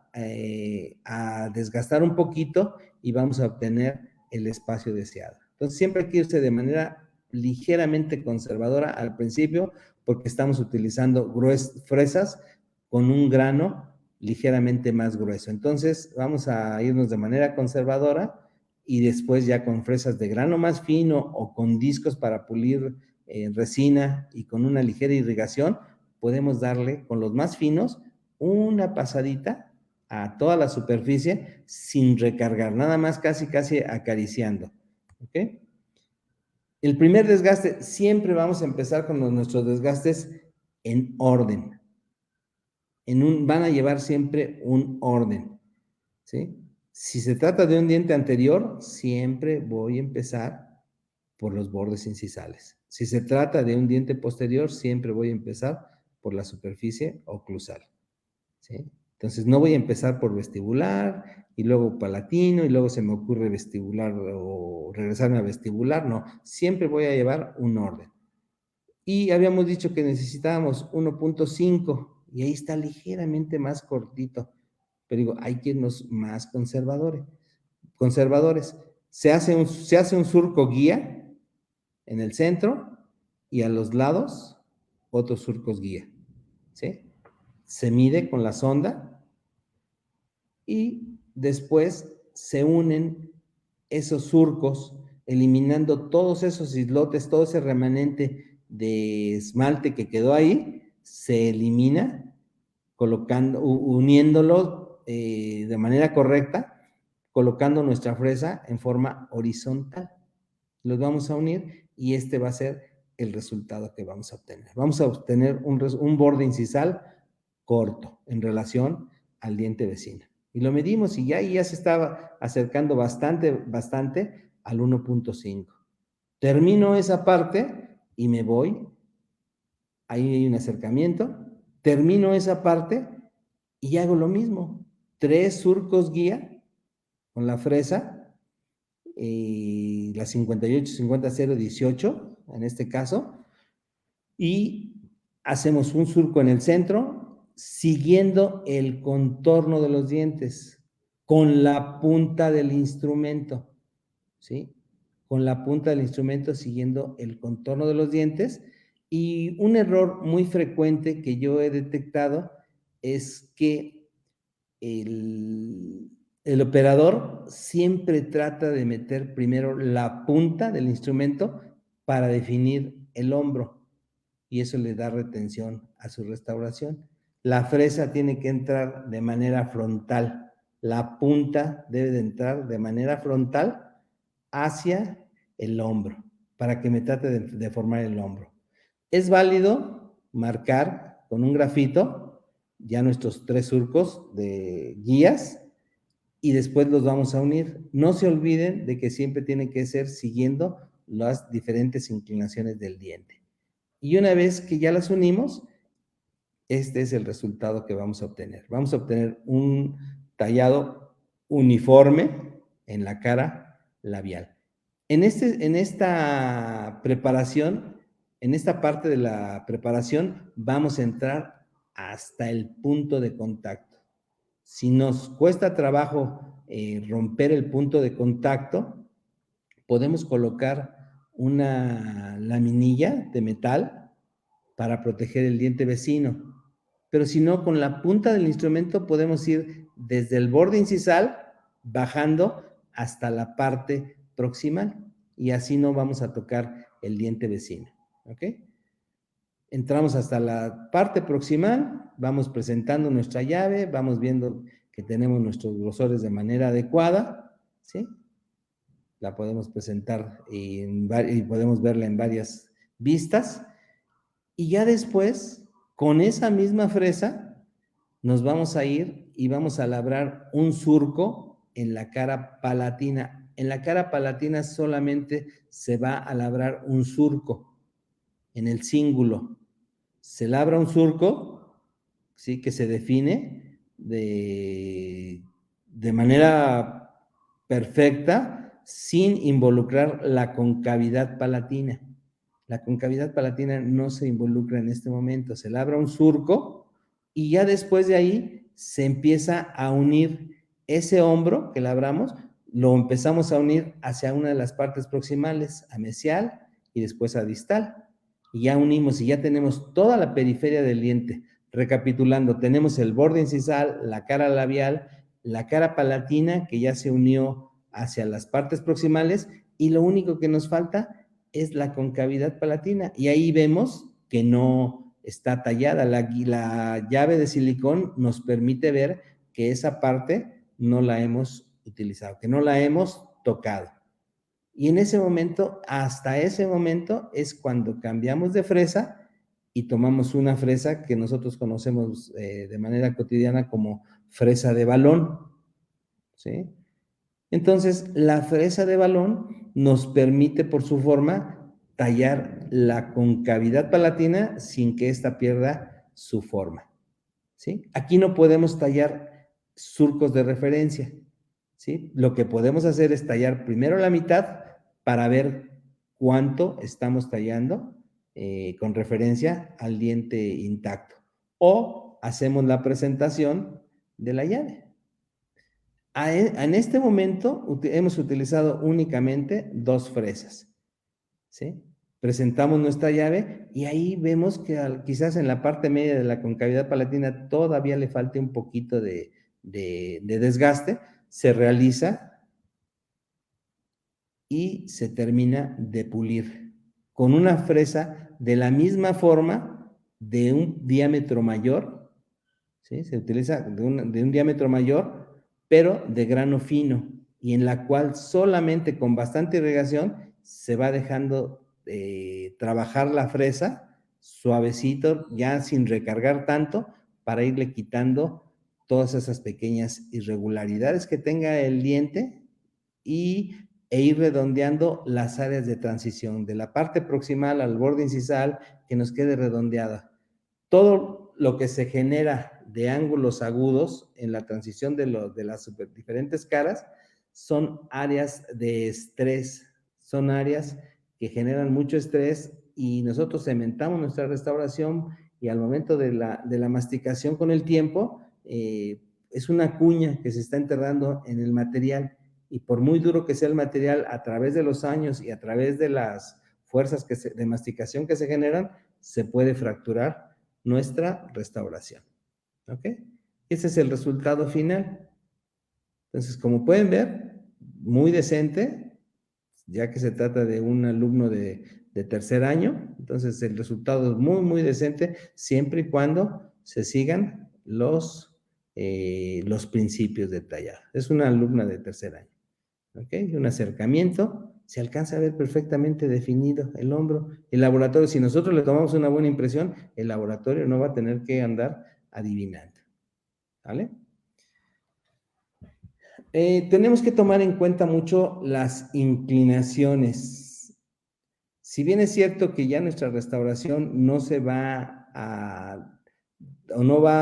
desgastar un poquito y vamos a obtener el espacio deseado. Entonces siempre hay que irse de manera ligeramente conservadora al principio, porque estamos utilizando fresas con un grano ligeramente más grueso. Entonces vamos a irnos de manera conservadora y después ya con fresas de grano más fino o con discos para pulir resina y con una ligera irrigación, podemos darle con los más finos una pasadita a toda la superficie sin recargar, nada más casi acariciando. ¿Ok? El primer desgaste, siempre vamos a empezar con nuestros desgastes en orden. Van a llevar siempre un orden, ¿sí? Si se trata de un diente anterior, siempre voy a empezar por los bordes incisales. Si se trata de un diente posterior, siempre voy a empezar por la superficie oclusal, ¿sí? Entonces, no voy a empezar por vestibular y luego palatino y luego se me ocurre vestibular o regresarme a vestibular. No, siempre voy a llevar un orden. Y habíamos dicho que necesitábamos 1.5 y ahí está ligeramente más cortito. Pero digo, hay que irnos más conservadores. Se hace un surco guía en el centro y a los lados otros surcos guía, ¿sí? Se mide con la sonda y después se unen esos surcos, eliminando todos esos islotes, todo ese remanente de esmalte que quedó ahí, se elimina uniéndolo de manera correcta, colocando nuestra fresa en forma horizontal. Los vamos a unir y este va a ser el resultado que vamos a obtener. Vamos a obtener un borde incisal corto en relación al diente vecino. Y lo medimos y ya se estaba acercando bastante al 1.5. Termino esa parte y me voy. Ahí hay un acercamiento. Termino esa parte y hago lo mismo. 3 surcos guía con la fresa, la 58-50-018 en este caso, y hacemos un surco en el centro siguiendo el contorno de los dientes con la punta del instrumento, ¿sí? Con la punta del instrumento siguiendo el contorno de los dientes. Y un error muy frecuente que yo he detectado es que el operador siempre trata de meter primero la punta del instrumento para definir el hombro y eso le da retención a su restauración. La fresa tiene que entrar de manera frontal. La punta debe de entrar de manera frontal hacia el hombro para que me trate de formar el hombro. Es válido marcar con un grafito ya nuestros 3 surcos de guías y después los vamos a unir. No se olviden de que siempre tiene que ser siguiendo las diferentes inclinaciones del diente. Y una vez que ya las unimos, este es el resultado que vamos a obtener. Vamos a obtener un tallado uniforme en la cara labial. En esta preparación en esta parte de la preparación vamos a entrar hasta el punto de contacto. Si nos cuesta trabajo romper el punto de contacto, podemos colocar una laminilla de metal para proteger el diente vecino. Pero si no, con la punta del instrumento podemos ir desde el borde incisal, bajando hasta la parte proximal, y así no vamos a tocar el diente vecino, ¿ok? Entramos hasta la parte proximal, vamos presentando nuestra llave, vamos viendo que tenemos nuestros grosores de manera adecuada, ¿sí? La podemos presentar y podemos verla en varias vistas. Y ya después, con esa misma fresa, nos vamos a ir y vamos a labrar un surco en la cara palatina. En la cara palatina solamente se va a labrar un surco en el cíngulo. Se labra un surco, ¿sí? Que se define de manera perfecta sin involucrar la concavidad palatina. La concavidad palatina no se involucra en este momento. Se labra un surco y ya después de ahí se empieza a unir ese hombro que labramos, lo empezamos a unir hacia una de las partes proximales, a mesial y después a distal. Y ya unimos y ya tenemos toda la periferia del diente. Recapitulando, tenemos el borde incisal, la cara labial, la cara palatina que ya se unió hacia las partes proximales, y lo único que nos falta es la concavidad palatina. Y ahí vemos que no está tallada. La llave de silicón nos permite ver que esa parte no la hemos utilizado, que no la hemos tocado. Y en ese momento, hasta ese momento, es cuando cambiamos de fresa y tomamos una fresa que nosotros conocemos de manera cotidiana como fresa de balón, ¿sí? Entonces, la fresa de balón nos permite, por su forma, tallar la concavidad palatina sin que ésta pierda su forma, ¿sí? Aquí no podemos tallar surcos de referencia, ¿sí? Lo que podemos hacer es tallar primero la mitad para ver cuánto estamos tallando con referencia al diente intacto. O hacemos la presentación de la llave. En este momento hemos utilizado únicamente 2 fresas, ¿sí? Presentamos nuestra llave y ahí vemos que quizás en la parte media de la concavidad palatina todavía le falte un poquito de desgaste. Se realiza y se termina de pulir con una fresa de la misma forma, de un diámetro mayor, ¿sí? Se utiliza de un diámetro mayor, pero de grano fino, y en la cual solamente con bastante irrigación se va dejando trabajar la fresa suavecito, ya sin recargar tanto, para irle quitando todas esas pequeñas irregularidades que tenga el diente e ir redondeando las áreas de transición, de la parte proximal al borde incisal, que nos quede redondeada. Todo lo que se genera de ángulos agudos en la transición de las diferentes caras son áreas de estrés, son áreas que generan mucho estrés, y nosotros cementamos nuestra restauración, y al momento de la masticación con el tiempo, es una cuña que se está enterrando en el material, y por muy duro que sea el material, a través de los años y a través de las fuerzas de masticación que se generan, se puede fracturar nuestra restauración, ¿ok? Ese es el resultado final. Entonces, como pueden ver, muy decente, ya que se trata de un alumno de tercer año. Entonces, el resultado es muy, muy decente, siempre y cuando se sigan los principios de tallado. Es una alumna de tercer año, ¿ok? Un acercamiento, se alcanza a ver perfectamente definido el hombro. El laboratorio, si nosotros le tomamos una buena impresión, el laboratorio no va a tener que andar adivinando, ¿vale? Tenemos que tomar en cuenta mucho las inclinaciones. Si bien es cierto que ya nuestra restauración no va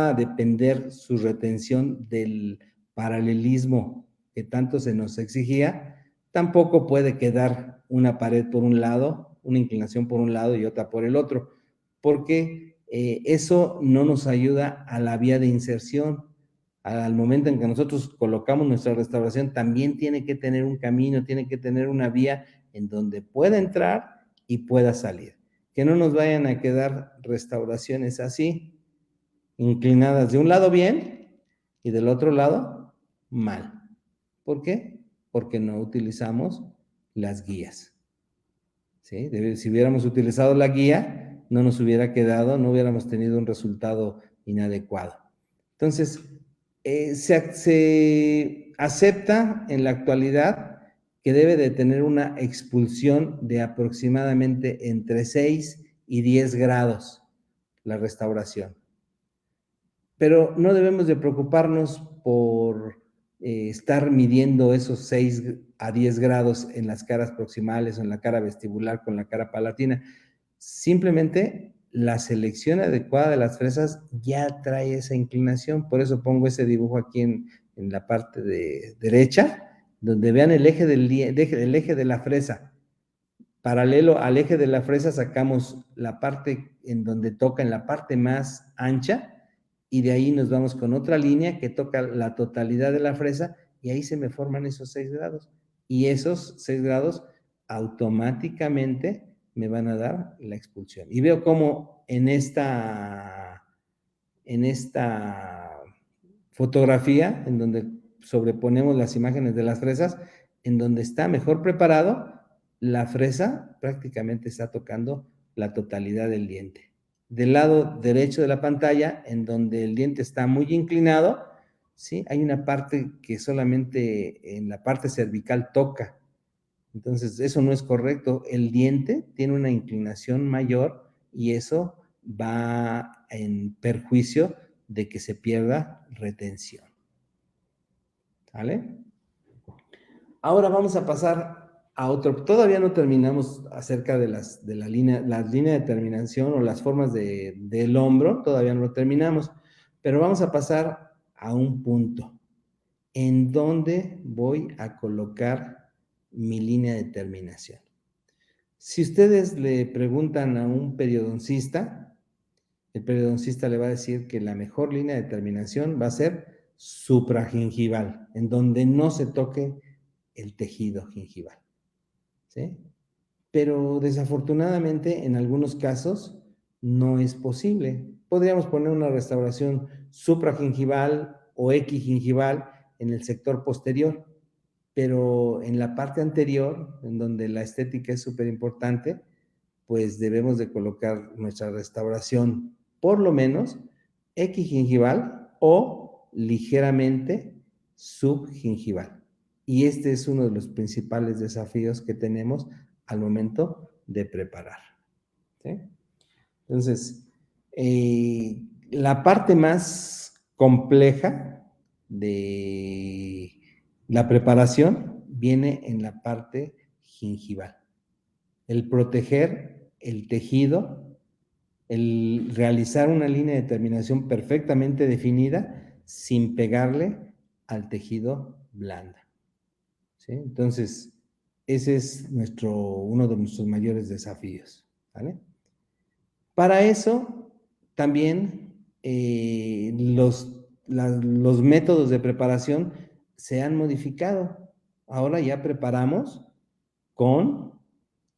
a depender su retención del paralelismo que tanto se nos exigía, tampoco puede quedar una pared por un lado una inclinación por un lado y otra por el otro, porque eso no nos ayuda a la vía de inserción. Al momento en que nosotros colocamos nuestra restauración, también tiene que tener un camino, tiene que tener una vía en donde pueda entrar y pueda salir. Que no nos vayan a quedar restauraciones así, inclinadas de un lado bien y del otro lado mal. ¿Por qué? Porque no utilizamos las guías. ¿Sí? Si hubiéramos utilizado la guía, no nos hubiera quedado, no hubiéramos tenido un resultado inadecuado. Entonces, se acepta en la actualidad que debe de tener una expulsión de aproximadamente entre 6 y 10 grados la restauración. Pero no debemos de preocuparnos por estar midiendo esos 6 a 10 grados en las caras proximales o en la cara vestibular con la cara palatina. Simplemente la selección adecuada de las fresas ya trae esa inclinación. Por eso pongo ese dibujo aquí en la parte de derecha, donde vean el eje de la fresa. Paralelo al eje de la fresa sacamos la parte en donde toca, en la parte más ancha, y de ahí nos vamos con otra línea que toca la totalidad de la fresa, y ahí se me forman esos 6 grados. Y esos 6 grados automáticamente me van a dar la expulsión. Y veo cómo en esta fotografía, en donde sobreponemos las imágenes de las fresas, en donde está mejor preparado, la fresa prácticamente está tocando la totalidad del diente. Del lado derecho de la pantalla, en donde el diente está muy inclinado, ¿sí? Hay una parte que solamente en la parte cervical toca. Entonces, eso no es correcto. El diente tiene una inclinación mayor y eso va en perjuicio de que se pierda retención. ¿Vale? Ahora vamos a pasar a otro. Todavía no terminamos acerca de las líneas de terminación o las formas del hombro. Todavía no lo terminamos. Pero vamos a pasar a un punto en donde voy a colocar mi línea de terminación. Si ustedes le preguntan a un periodoncista, el periodoncista le va a decir que la mejor línea de terminación va a ser supragingival, en donde no se toque el tejido gingival. ¿Sí? Pero desafortunadamente en algunos casos no es posible. Podríamos poner una restauración supragingival o equigingival en el sector posterior, pero en la parte anterior, en donde la estética es súper importante, pues debemos de colocar nuestra restauración por lo menos equigingival o ligeramente subgingival. Y este es uno de los principales desafíos que tenemos al momento de preparar. ¿Sí? Entonces, la parte más compleja de la preparación viene en la parte gingival. El proteger el tejido, el realizar una línea de terminación perfectamente definida sin pegarle al tejido blando. ¿Sí? Entonces, ese es uno de nuestros mayores desafíos. ¿Vale? Para eso, también los métodos de preparación se han modificado. Ahora ya preparamos con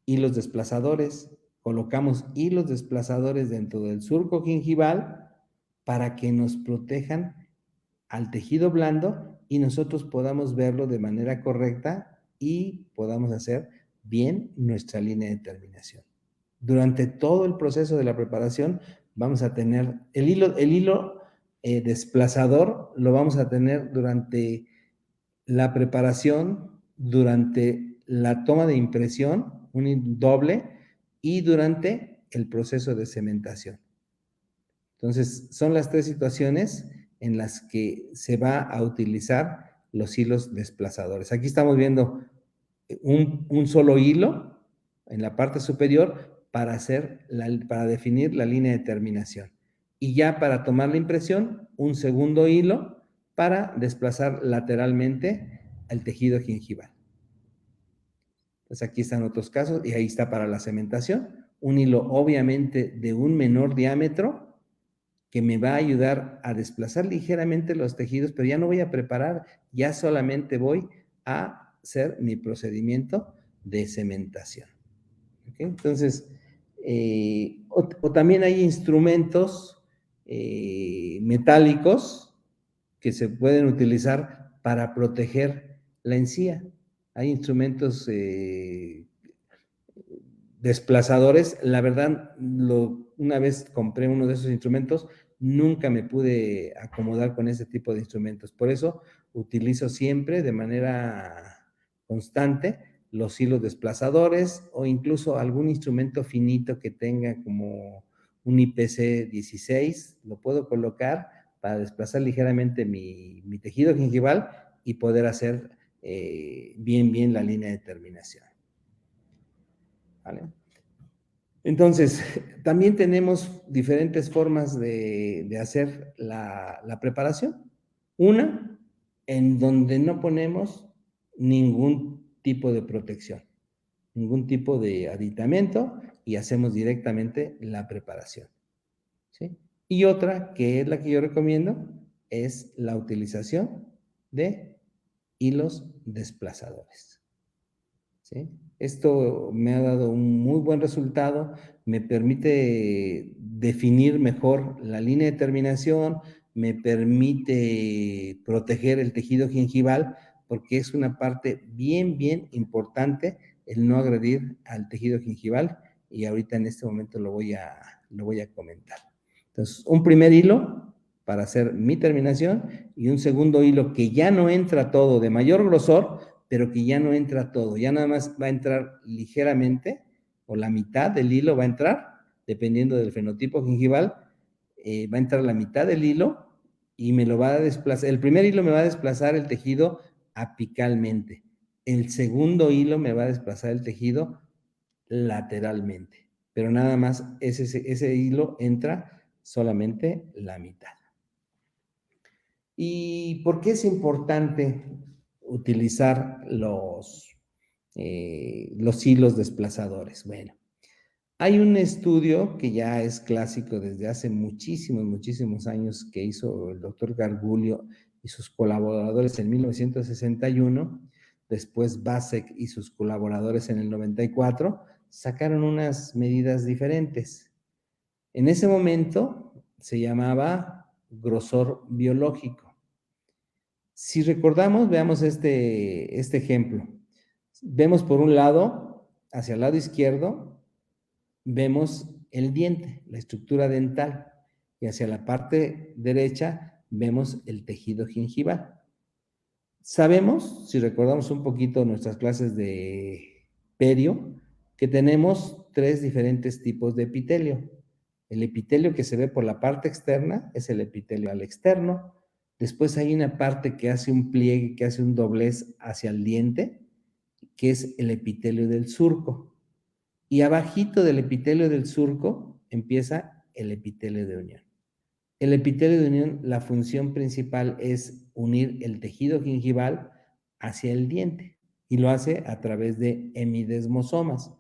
hilos desplazadores. Colocamos hilos desplazadores dentro del surco gingival para que nos protejan al tejido blando y nosotros podamos verlo de manera correcta y podamos hacer bien nuestra línea de terminación. Durante todo el proceso de la preparación vamos a tener el hilo desplazador, lo vamos a tener durante la preparación, durante la toma de impresión, un doble, y durante el proceso de cementación. Entonces, son las 3 situaciones en las que se va a utilizar los hilos desplazadores. Aquí estamos viendo un solo hilo en la parte superior para definir la línea de terminación. Y ya para tomar la impresión, un segundo hilo para desplazar lateralmente el tejido gingival. Pues aquí están otros casos y ahí está para la cementación. Un hilo obviamente de un menor diámetro que me va a ayudar a desplazar ligeramente los tejidos, pero ya no voy a preparar, ya solamente voy a hacer mi procedimiento de cementación. ¿Okay? Entonces, o también hay instrumentos metálicos que se pueden utilizar para proteger la encía. Hay instrumentos desplazadores. La verdad, una vez compré uno de esos instrumentos, nunca me pude acomodar con ese tipo de instrumentos. Por eso utilizo siempre de manera constante los hilos desplazadores o incluso algún instrumento finito que tenga como un IPC 16, lo puedo colocar para desplazar ligeramente mi tejido gingival y poder hacer bien la línea de terminación. ¿Vale? Entonces, también tenemos diferentes formas de hacer la preparación. Una, en donde no ponemos ningún tipo de protección, ningún tipo de aditamento y hacemos directamente la preparación. ¿Sí? Y otra, que es la que yo recomiendo, es la utilización de hilos desplazadores. ¿Sí? Esto me ha dado un muy buen resultado, me permite definir mejor la línea de terminación, me permite proteger el tejido gingival, porque es una parte bien importante el no agredir al tejido gingival, y ahorita en este momento lo voy a comentar. Entonces, un primer hilo para hacer mi terminación y un segundo hilo que ya no entra todo, de mayor grosor, pero que ya no entra todo, ya nada más va a entrar ligeramente, o la mitad del hilo va a entrar, dependiendo del fenotipo gingival, va a entrar la mitad del hilo y me lo va a desplazar. El primer hilo me va a desplazar el tejido apicalmente, el segundo hilo me va a desplazar el tejido lateralmente, pero nada más ese hilo entra solamente la mitad. ¿Y por qué es importante utilizar los hilos desplazadores? Bueno, hay un estudio que ya es clásico desde hace muchísimos años que hizo el doctor Gargulio y sus colaboradores en 1961, después Basek y sus colaboradores en el 94, sacaron unas medidas diferentes. En ese momento se llamaba grosor biológico. Si recordamos, veamos este ejemplo. Vemos por un lado, hacia el lado izquierdo, vemos el diente, la estructura dental, y hacia la parte derecha vemos el tejido gingival. Sabemos, si recordamos un poquito nuestras clases de perio, que tenemos 3 diferentes tipos de epitelio. El epitelio que se ve por la parte externa es el epitelio al externo. Después hay una parte que hace un pliegue, que hace un doblez hacia el diente, que es el epitelio del surco. Y abajito del epitelio del surco empieza el epitelio de unión. El epitelio de unión, la función principal es unir el tejido gingival hacia el diente y lo hace a través de hemidesmosomas.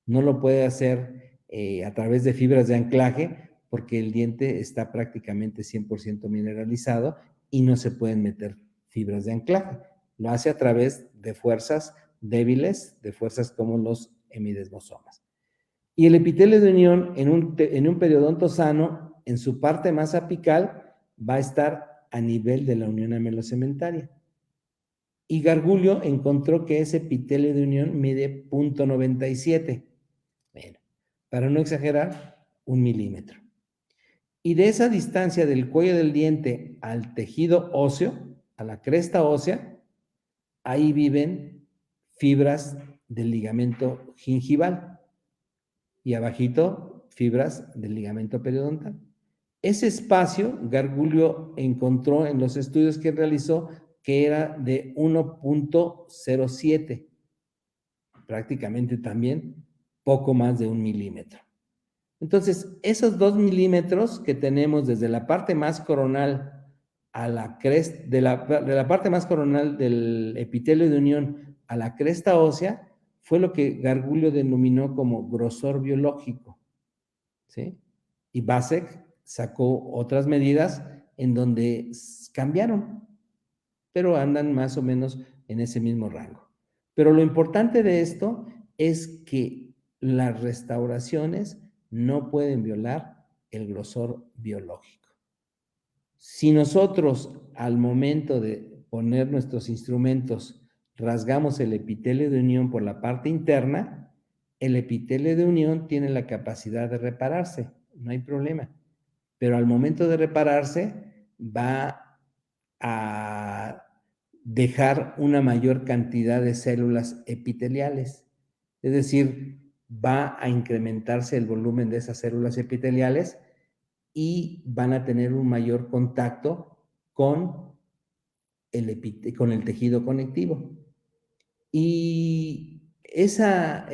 No lo puede hacer a través de fibras de anclaje porque el diente está prácticamente 100% mineralizado y no se pueden meter fibras de anclaje. Lo hace a través de fuerzas débiles, de fuerzas como los hemidesmosomas. Y el epitelio de unión en un periodonto sano, en su parte más apical, va a estar a nivel de la unión amelocementaria. Y Gargulio encontró que ese epitelio de unión mide 0.97. Bueno, para no exagerar, 1 milímetro. Y de esa distancia del cuello del diente al tejido óseo, a la cresta ósea, ahí viven fibras del ligamento gingival. Y abajito, fibras del ligamento periodontal. Ese espacio, Gargulio encontró en los estudios que realizó que era de 1.07, prácticamente también poco más de 1 milímetro. Entonces, esos 2 milímetros que tenemos desde la parte más coronal a la cresta, de la parte más coronal del epitelio de unión a la cresta ósea, fue lo que Gargulio denominó como grosor biológico, ¿sí? Y Basek sacó otras medidas en donde cambiaron, pero andan más o menos en ese mismo rango. Pero lo importante de esto es que las restauraciones no pueden violar el grosor biológico. Si nosotros al momento de poner nuestros instrumentos rasgamos el epitelio de unión por la parte interna, el epitelio de unión tiene la capacidad de repararse, no hay problema. Pero al momento de repararse va a dejar una mayor cantidad de células epiteliales. Es decir, va a incrementarse el volumen de esas células epiteliales y van a tener un mayor contacto con el tejido conectivo. Y ese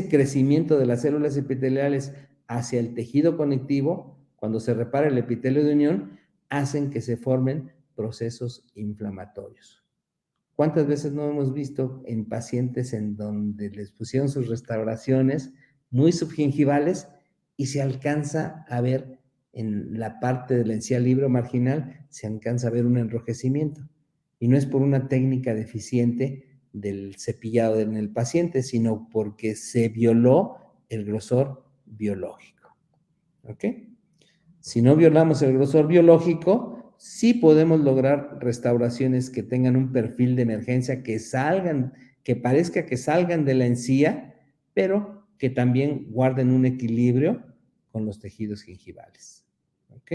crecimiento de las células epiteliales hacia el tejido conectivo, cuando se repara el epitelio de unión, hacen que se formen procesos inflamatorios. ¿Cuántas veces no hemos visto en pacientes en donde les pusieron sus restauraciones muy subgingivales y se alcanza a ver en la parte de la encía libre o marginal, se alcanza a ver un enrojecimiento? Y no es por una técnica deficiente del cepillado en el paciente, sino porque se violó el grosor biológico. ¿Ok? Si no violamos el grosor biológico, sí podemos lograr restauraciones que tengan un perfil de emergencia, que salgan, que parezca que salgan de la encía, pero que también guarden un equilibrio con los tejidos gingivales. ¿Ok?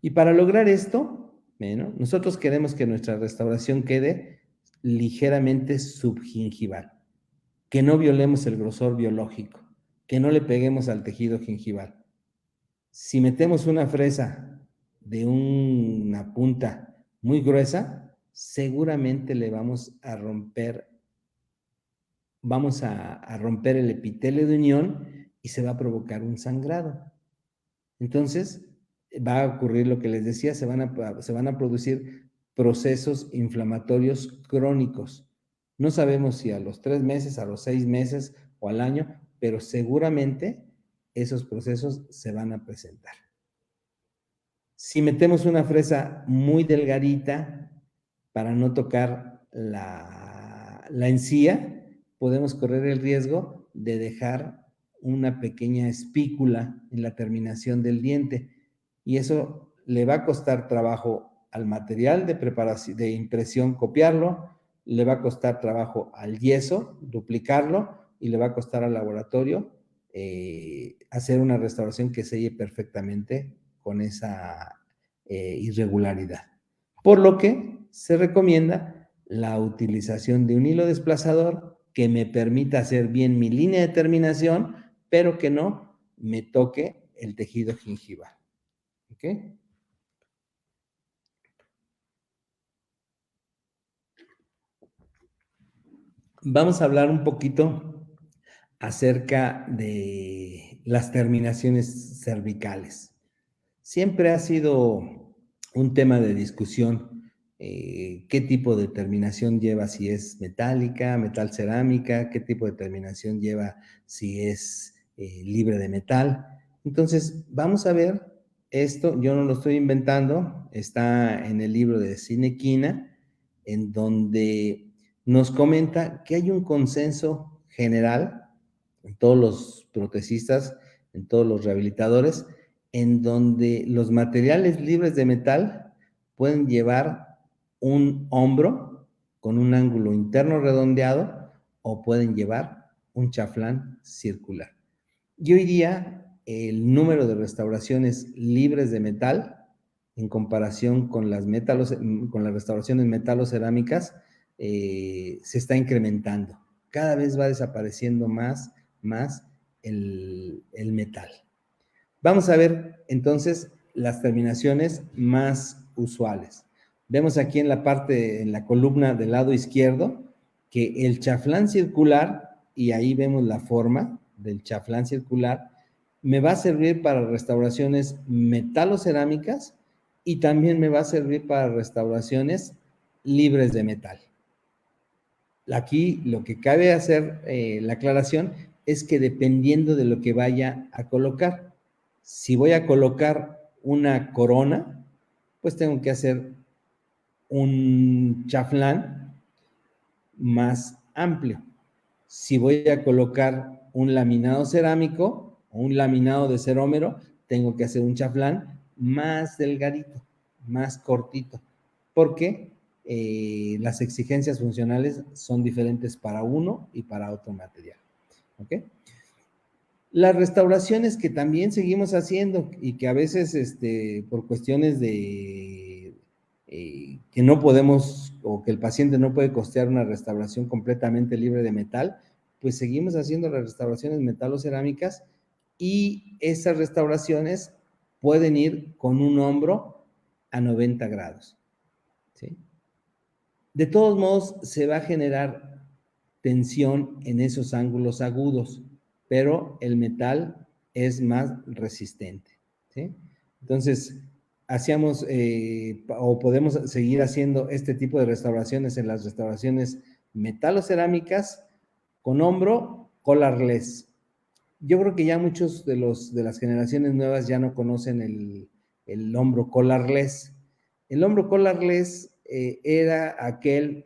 Y para lograr esto, bueno, nosotros queremos que nuestra restauración quede ligeramente subgingival, que no violemos el grosor biológico, que no le peguemos al tejido gingival. Si metemos una fresa de una punta muy gruesa, seguramente le vamos a romper el epitelio de unión y se va a provocar un sangrado. Entonces, va a ocurrir lo que les decía, se van a producir procesos inflamatorios crónicos. No sabemos si a los 3 meses, a los 6 meses o al año, pero seguramente esos procesos se van a presentar. Si metemos una fresa muy delgadita para no tocar la encía, podemos correr el riesgo de dejar una pequeña espícula en la terminación del diente y eso le va a costar trabajo al material de preparación, de impresión, copiarlo, le va a costar trabajo al yeso, duplicarlo, y le va a costar al laboratorio hacer una restauración que selle perfectamente con esa irregularidad. Por lo que se recomienda la utilización de un hilo desplazador que me permita hacer bien mi línea de terminación, pero que no me toque el tejido gingival. ¿Ok? Vamos a hablar un poquito acerca de las terminaciones cervicales. Siempre ha sido un tema de discusión qué tipo de terminación lleva, si es metálica, metal cerámica, qué tipo de terminación lleva si es libre de metal. Entonces, vamos a ver esto, yo no lo estoy inventando, está en el libro de Sinequina, en donde nos comenta que hay un consenso general en todos los protecistas, en todos los rehabilitadores, en donde los materiales libres de metal pueden llevar un hombro con un ángulo interno redondeado o pueden llevar un chaflán circular. Y hoy día el número de restauraciones libres de metal en comparación con las restauraciones metalocerámicas se está incrementando. Cada vez va desapareciendo más el metal. Vamos a ver entonces las terminaciones más usuales. Vemos aquí en la columna del lado izquierdo, que el chaflán circular, y ahí vemos la forma del chaflán circular, me va a servir para restauraciones metalocerámicas y también me va a servir para restauraciones libres de metal. Aquí lo que cabe hacer, la aclaración, es que dependiendo de lo que vaya a colocar, si voy a colocar una corona, pues tengo que hacer un chaflán más amplio. Si voy a colocar un laminado cerámico o un laminado de cerómero, tengo que hacer un chaflán más delgadito, más cortito, porque las exigencias funcionales son diferentes para uno y para otro material. ¿Ok? Las restauraciones que también seguimos haciendo y que a veces por cuestiones de que no podemos o que el paciente no puede costear una restauración completamente libre de metal, pues seguimos haciendo las restauraciones metalocerámicas y esas restauraciones pueden ir con un hombro a 90 grados. ¿Sí? De todos modos, se va a generar tensión en esos ángulos agudos, pero el metal es más resistente. ¿Sí? Entonces, hacíamos o podemos seguir haciendo este tipo de restauraciones en las restauraciones metalocerámicas con hombro collarless. Yo creo que ya muchos de las generaciones nuevas ya no conocen el hombro collarless. El hombro collarless era aquel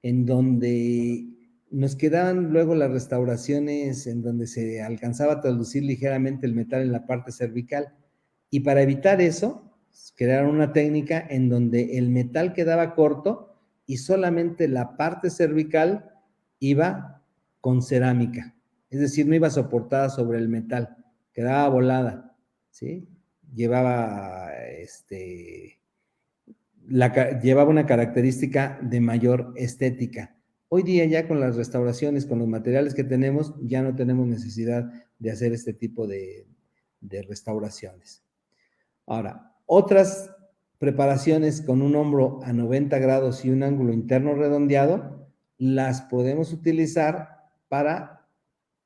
en donde nos quedaban luego las restauraciones en donde se alcanzaba a traducir ligeramente el metal en la parte cervical. Y para evitar eso, crearon una técnica en donde el metal quedaba corto y solamente la parte cervical iba con cerámica. Es decir, no iba soportada sobre el metal, quedaba volada, ¿sí? Llevaba llevaba una característica de mayor estética. Hoy día ya con las restauraciones, con los materiales que tenemos, ya no tenemos necesidad de hacer este tipo de restauraciones. Ahora, otras preparaciones con un hombro a 90 grados y un ángulo interno redondeado, las podemos utilizar para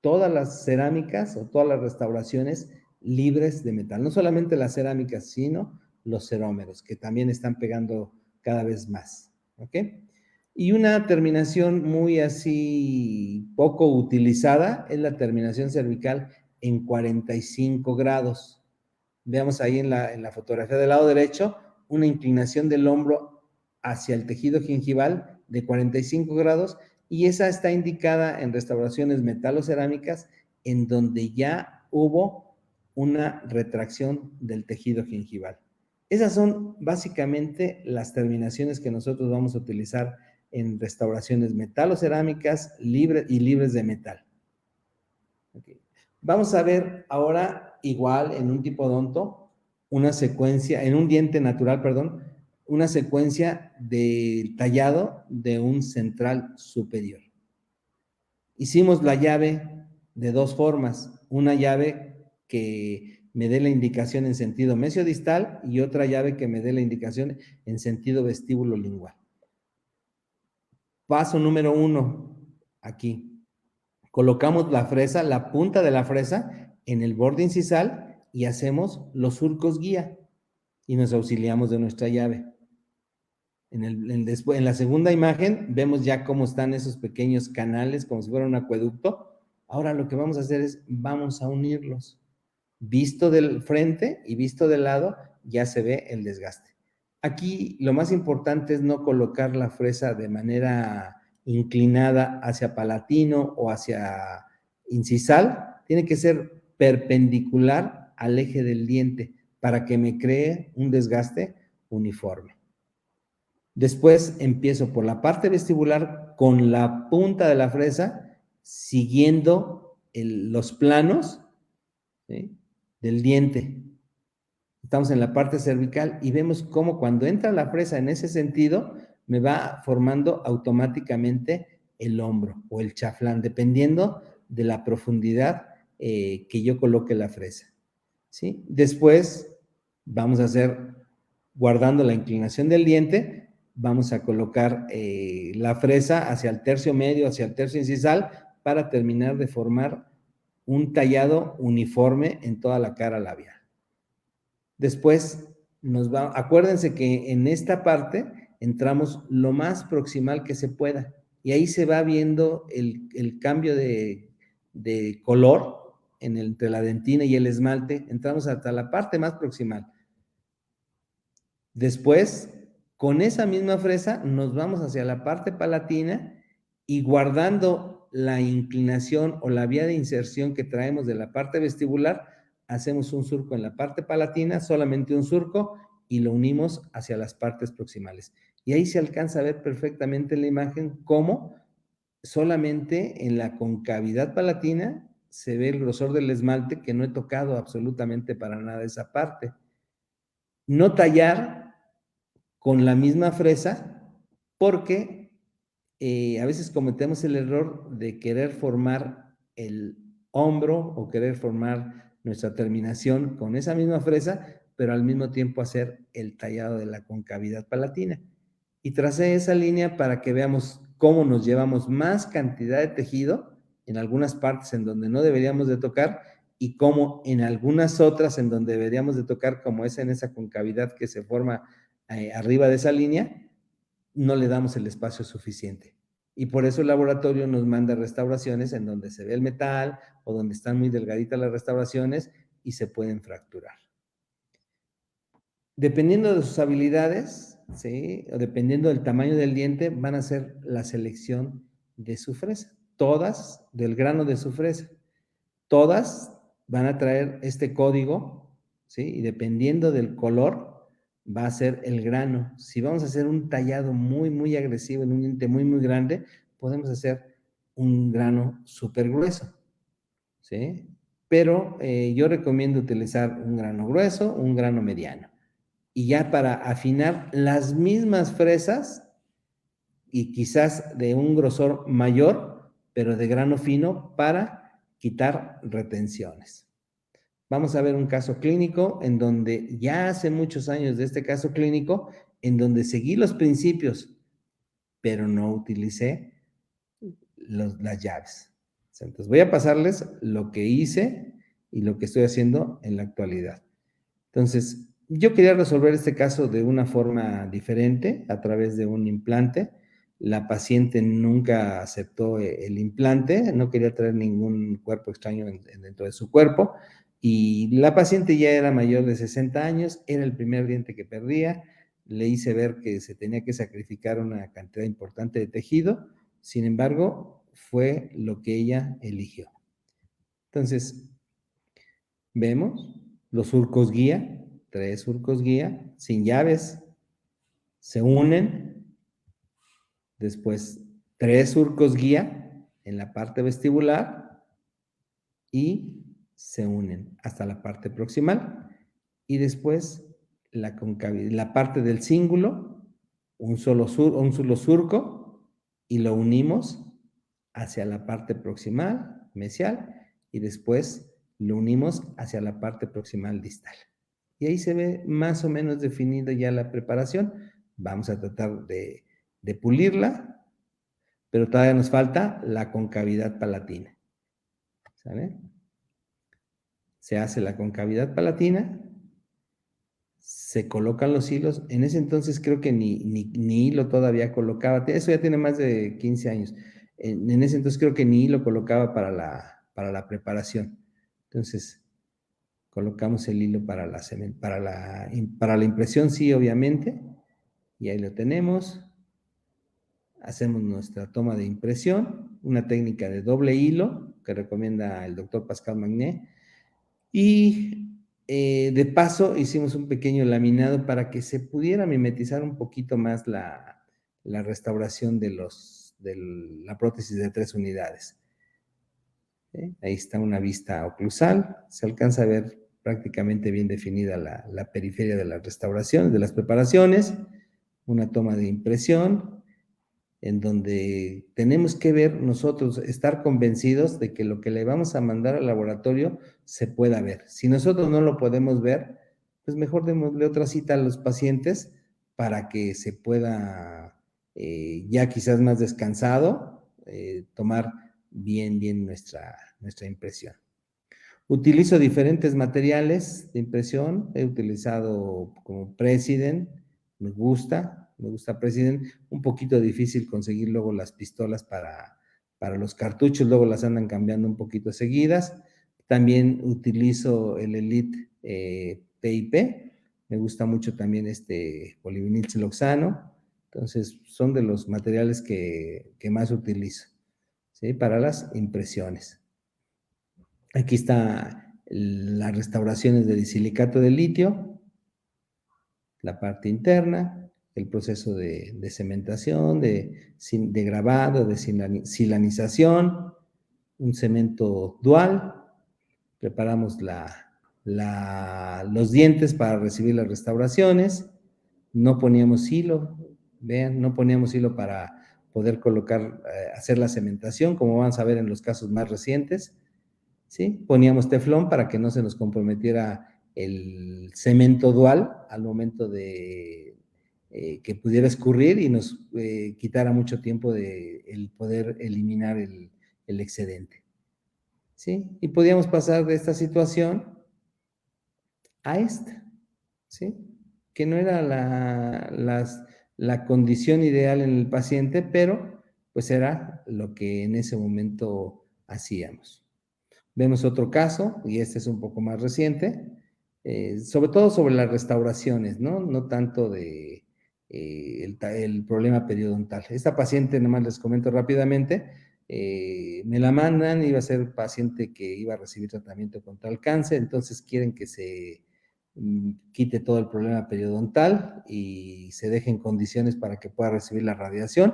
todas las cerámicas o todas las restauraciones libres de metal. No solamente las cerámicas, sino los cerómeros, que también están pegando cada vez más. ¿Ok? Y una terminación muy así poco utilizada es la terminación cervical en 45 grados. Veamos ahí en la fotografía del lado derecho, una inclinación del hombro hacia el tejido gingival de 45 grados y esa está indicada en restauraciones metalocerámicas en donde ya hubo una retracción del tejido gingival. Esas son básicamente las terminaciones que nosotros vamos a utilizar en restauraciones metalocerámicas libres de metal. Okay. Vamos a ver ahora igual en un tipodonto una secuencia, en un diente natural, perdón, una secuencia de tallado de un central superior. Hicimos la llave de dos formas, una llave que me dé la indicación en sentido mesiodistal y otra llave que me dé la indicación en sentido vestíbulo lingual. Paso número 1, aquí. Colocamos la fresa, la punta de la fresa en el borde incisal y hacemos los surcos guía y nos auxiliamos de nuestra llave. En la segunda imagen vemos ya cómo están esos pequeños canales como si fuera un acueducto. Ahora lo que vamos a hacer es, vamos a unirlos. Visto del frente y visto del lado, ya se ve el desgaste. Aquí lo más importante es no colocar la fresa de manera inclinada hacia palatino o hacia incisal. Tiene que ser perpendicular al eje del diente para que me cree un desgaste uniforme. Después empiezo por la parte vestibular con la punta de la fresa, siguiendo los planos, ¿sí?, del diente. Estamos en la parte cervical y vemos cómo cuando entra la fresa en ese sentido, me va formando automáticamente el hombro o el chaflán, dependiendo de la profundidad que yo coloque la fresa, ¿sí? Después vamos a hacer, guardando la inclinación del diente, vamos a colocar la fresa hacia el tercio medio, hacia el tercio incisal, para terminar de formar un tallado uniforme en toda la cara labial. Después, acuérdense que en esta parte entramos lo más proximal que se pueda y ahí se va viendo el cambio de color entre la dentina y el esmalte. Entramos hasta la parte más proximal. Después, con esa misma fresa, nos vamos hacia la parte palatina y guardando la inclinación o la vía de inserción que traemos de la parte vestibular, hacemos un surco en la parte palatina, solamente un surco, y lo unimos hacia las partes proximales. Y ahí se alcanza a ver perfectamente en la imagen cómo solamente en la concavidad palatina se ve el grosor del esmalte, que no he tocado absolutamente para nada esa parte. No tallar con la misma fresa, porque a veces cometemos el error de querer formar el hombro o querer formar nuestra terminación con esa misma fresa, pero al mismo tiempo hacer el tallado de la concavidad palatina. Y tracé esa línea para que veamos cómo nos llevamos más cantidad de tejido en algunas partes en donde no deberíamos de tocar y cómo en algunas otras en donde deberíamos de tocar, como es en esa concavidad que se forma arriba de esa línea, no le damos el espacio suficiente. Y por eso el laboratorio nos manda restauraciones en donde se ve el metal o donde están muy delgaditas las restauraciones y se pueden fracturar. Dependiendo de sus habilidades, ¿sí? O dependiendo del tamaño del diente, van a ser la selección de su fresa. Todas del grano de su fresa. Todas van a traer este código, ¿sí? Y dependiendo del color, va a ser el grano. Si vamos a hacer un tallado muy, muy agresivo en un diente muy, muy grande, podemos hacer un grano súper grueso, ¿sí? Pero yo recomiendo utilizar un grano grueso, un grano mediano. Y ya para afinar las mismas fresas y quizás de un grosor mayor, pero de grano fino para quitar retenciones. Vamos a ver un caso clínico en donde ya hace muchos años de este caso clínico, en donde seguí los principios, pero no utilicé las llaves. Entonces voy a pasarles lo que hice y lo que estoy haciendo en la actualidad. Entonces, yo quería resolver este caso de una forma diferente, a través de un implante. La paciente nunca aceptó el implante, no quería traer ningún cuerpo extraño dentro de su cuerpo, y la paciente ya era mayor de 60 años, era el primer diente que perdía, le hice ver que se tenía que sacrificar una cantidad importante de tejido, sin embargo, fue lo que ella eligió. Entonces, vemos los surcos guía, 3 surcos guía, sin llaves, se unen, después 3 surcos guía en la parte vestibular y se unen hasta la parte proximal y después la parte del cíngulo, un solo surco y lo unimos hacia la parte proximal, mesial, y después lo unimos hacia la parte proximal distal. Y ahí se ve más o menos definida ya la preparación. Vamos a tratar de pulirla, pero todavía nos falta la concavidad palatina. ¿Sale? Se hace la concavidad palatina, se colocan los hilos. En ese entonces creo que ni hilo todavía colocaba. Eso ya tiene más de 15 años. En ese entonces creo que ni hilo colocaba para la preparación. Entonces, colocamos el hilo para la impresión, sí, obviamente. Y ahí lo tenemos. Hacemos nuestra toma de impresión, una técnica de doble hilo que recomienda el doctor Pascal Magné. Y de paso hicimos un pequeño laminado para que se pudiera mimetizar un poquito más la restauración de la prótesis de 3 unidades. Ahí está una vista oclusal, se alcanza a ver prácticamente bien definida la periferia de las restauraciones, de las preparaciones, una toma de impresión, en donde tenemos que ver nosotros, estar convencidos de que lo que le vamos a mandar al laboratorio se pueda ver. Si nosotros no lo podemos ver, pues mejor démosle otra cita a los pacientes para que se pueda, ya quizás más descansado, tomar bien nuestra impresión. Utilizo diferentes materiales de impresión, he utilizado como President, me gusta, me gusta President. Un poquito difícil conseguir luego las pistolas para los cartuchos, luego las andan cambiando un poquito seguidas. También utilizo el Elite PIP, me gusta mucho también polivinil siloxano. Entonces, son de los materiales que más utilizo, ¿sí? Para las impresiones. Aquí está las restauraciones de silicato de litio, la parte interna, el proceso de cementación, de grabado, de silanización, un cemento dual. Preparamos los dientes para recibir las restauraciones. No poníamos hilo, vean, no poníamos hilo para poder colocar, hacer la cementación, como van a ver en los casos más recientes, ¿sí? Poníamos teflón para que no se nos comprometiera el cemento dual al momento de que pudiera escurrir y nos quitara mucho tiempo de el poder eliminar el excedente, ¿sí? Y podíamos pasar de esta situación a esta, ¿sí? Que no era la condición ideal en el paciente, pero pues era lo que en ese momento hacíamos. Vemos otro caso, y este es un poco más reciente, sobre todo sobre las restauraciones, ¿no? No tanto de el problema periodontal. Esta paciente, nomás les comento rápidamente, me la mandan, iba a ser paciente que iba a recibir tratamiento contra el cáncer, entonces quieren que se quite todo el problema periodontal y se deje en condiciones para que pueda recibir la radiación.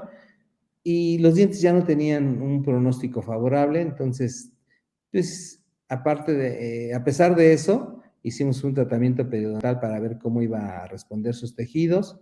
Y los dientes ya no tenían un pronóstico favorable, entonces, pues, a pesar de eso, hicimos un tratamiento periodontal para ver cómo iba a responder sus tejidos,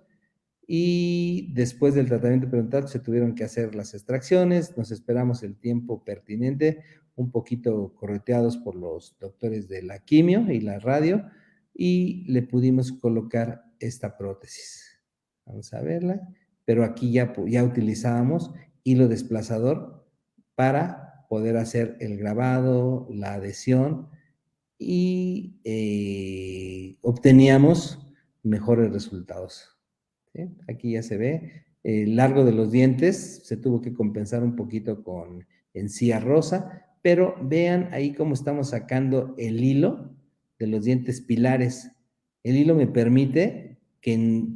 y después del tratamiento periodontal se tuvieron que hacer las extracciones, nos esperamos el tiempo pertinente, un poquito correteados por los doctores de la quimio y la radio, y le pudimos colocar esta prótesis. Vamos a verla, pero aquí ya utilizábamos hilo desplazador para poder hacer el grabado, la adhesión, y obteníamos mejores resultados, ¿sí? Aquí ya se ve el largo de los dientes, se tuvo que compensar un poquito con encía rosa, pero vean ahí cómo estamos sacando el hilo de los dientes pilares. El hilo me permite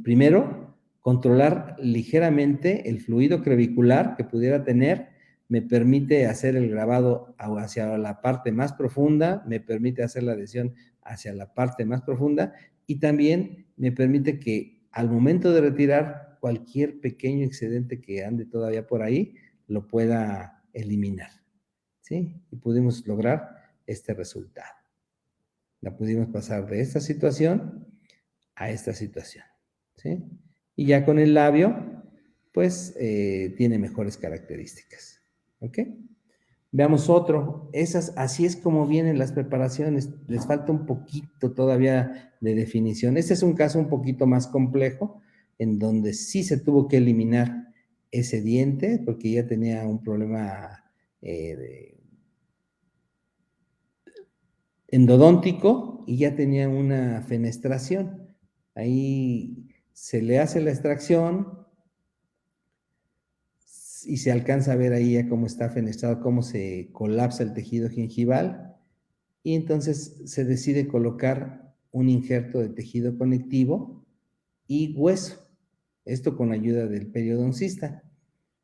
primero controlar ligeramente el fluido crevicular que pudiera tener, me permite hacer el grabado hacia la parte más profunda, me permite hacer la adhesión hacia la parte más profunda, y también me permite que al momento de retirar cualquier pequeño excedente que ande todavía por ahí, lo pueda eliminar, ¿sí? Y pudimos lograr este resultado. La pudimos pasar de esta situación a esta situación, ¿sí? Y ya con el labio, pues, tiene mejores características, ¿ok? Veamos otro. Así es como vienen las preparaciones. Les falta un poquito todavía de definición. Este es un caso un poquito más complejo, en donde sí se tuvo que eliminar ese diente, porque ya tenía un problema endodóntico y ya tenía una fenestración. Ahí se le hace la extracción y se alcanza a ver ahí ya cómo está fenestrado, cómo se colapsa el tejido gingival, y entonces se decide colocar un injerto de tejido conectivo y hueso, esto con ayuda del periodoncista,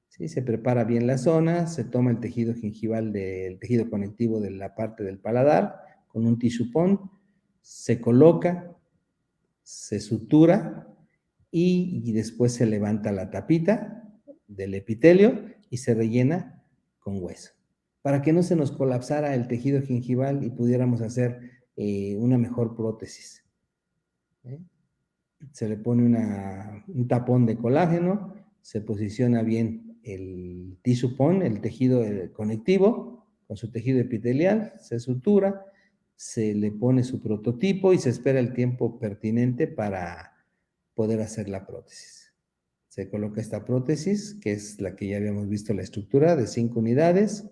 ¿sí? Se prepara bien la zona, se toma el tejido gingival del tejido conectivo de la parte del paladar con un tissue-pont, se coloca, se sutura y después se levanta la tapita del epitelio y se rellena con hueso, para que no se nos colapsara el tejido gingival y pudiéramos hacer una mejor prótesis. Se le pone un tapón de colágeno, se posiciona bien el tissue-pont, el tejido conectivo, con su tejido epitelial, se sutura, se le pone su prototipo y se espera el tiempo pertinente para poder hacer la prótesis. Se coloca esta prótesis, que es la que ya habíamos visto la estructura, de 5 unidades,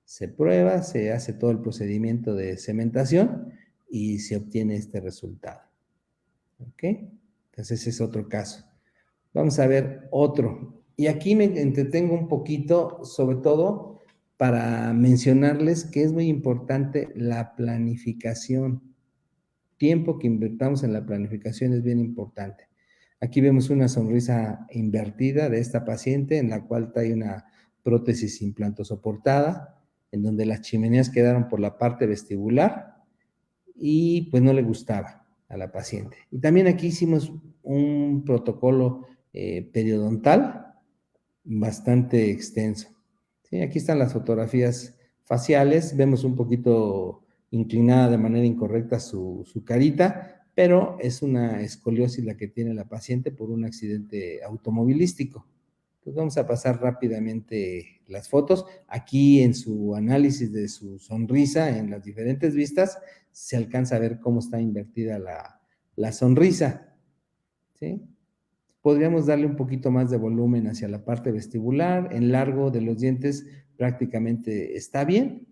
se prueba, se hace todo el procedimiento de cementación y se obtiene este resultado. ¿Ok? Entonces ese es otro caso. Vamos a ver otro. Y aquí me entretengo un poquito, sobre todo para mencionarles que es muy importante la planificación. Tiempo que invertamos en la planificación es bien importante. Aquí vemos una sonrisa invertida de esta paciente en la cual trae una prótesis implantosoportada, en donde las chimeneas quedaron por la parte vestibular y pues no le gustaba a la paciente. Y también aquí hicimos un protocolo periodontal bastante extenso. ¿Sí? Aquí están las fotografías faciales, vemos un poquito inclinada de manera incorrecta su carita, pero es una escoliosis la que tiene la paciente por un accidente automovilístico. Entonces vamos a pasar rápidamente las fotos. Aquí en su análisis de su sonrisa, en las diferentes vistas, se alcanza a ver cómo está invertida la sonrisa. ¿Sí? Podríamos darle un poquito más de volumen hacia la parte vestibular, en largo de los dientes prácticamente está bien,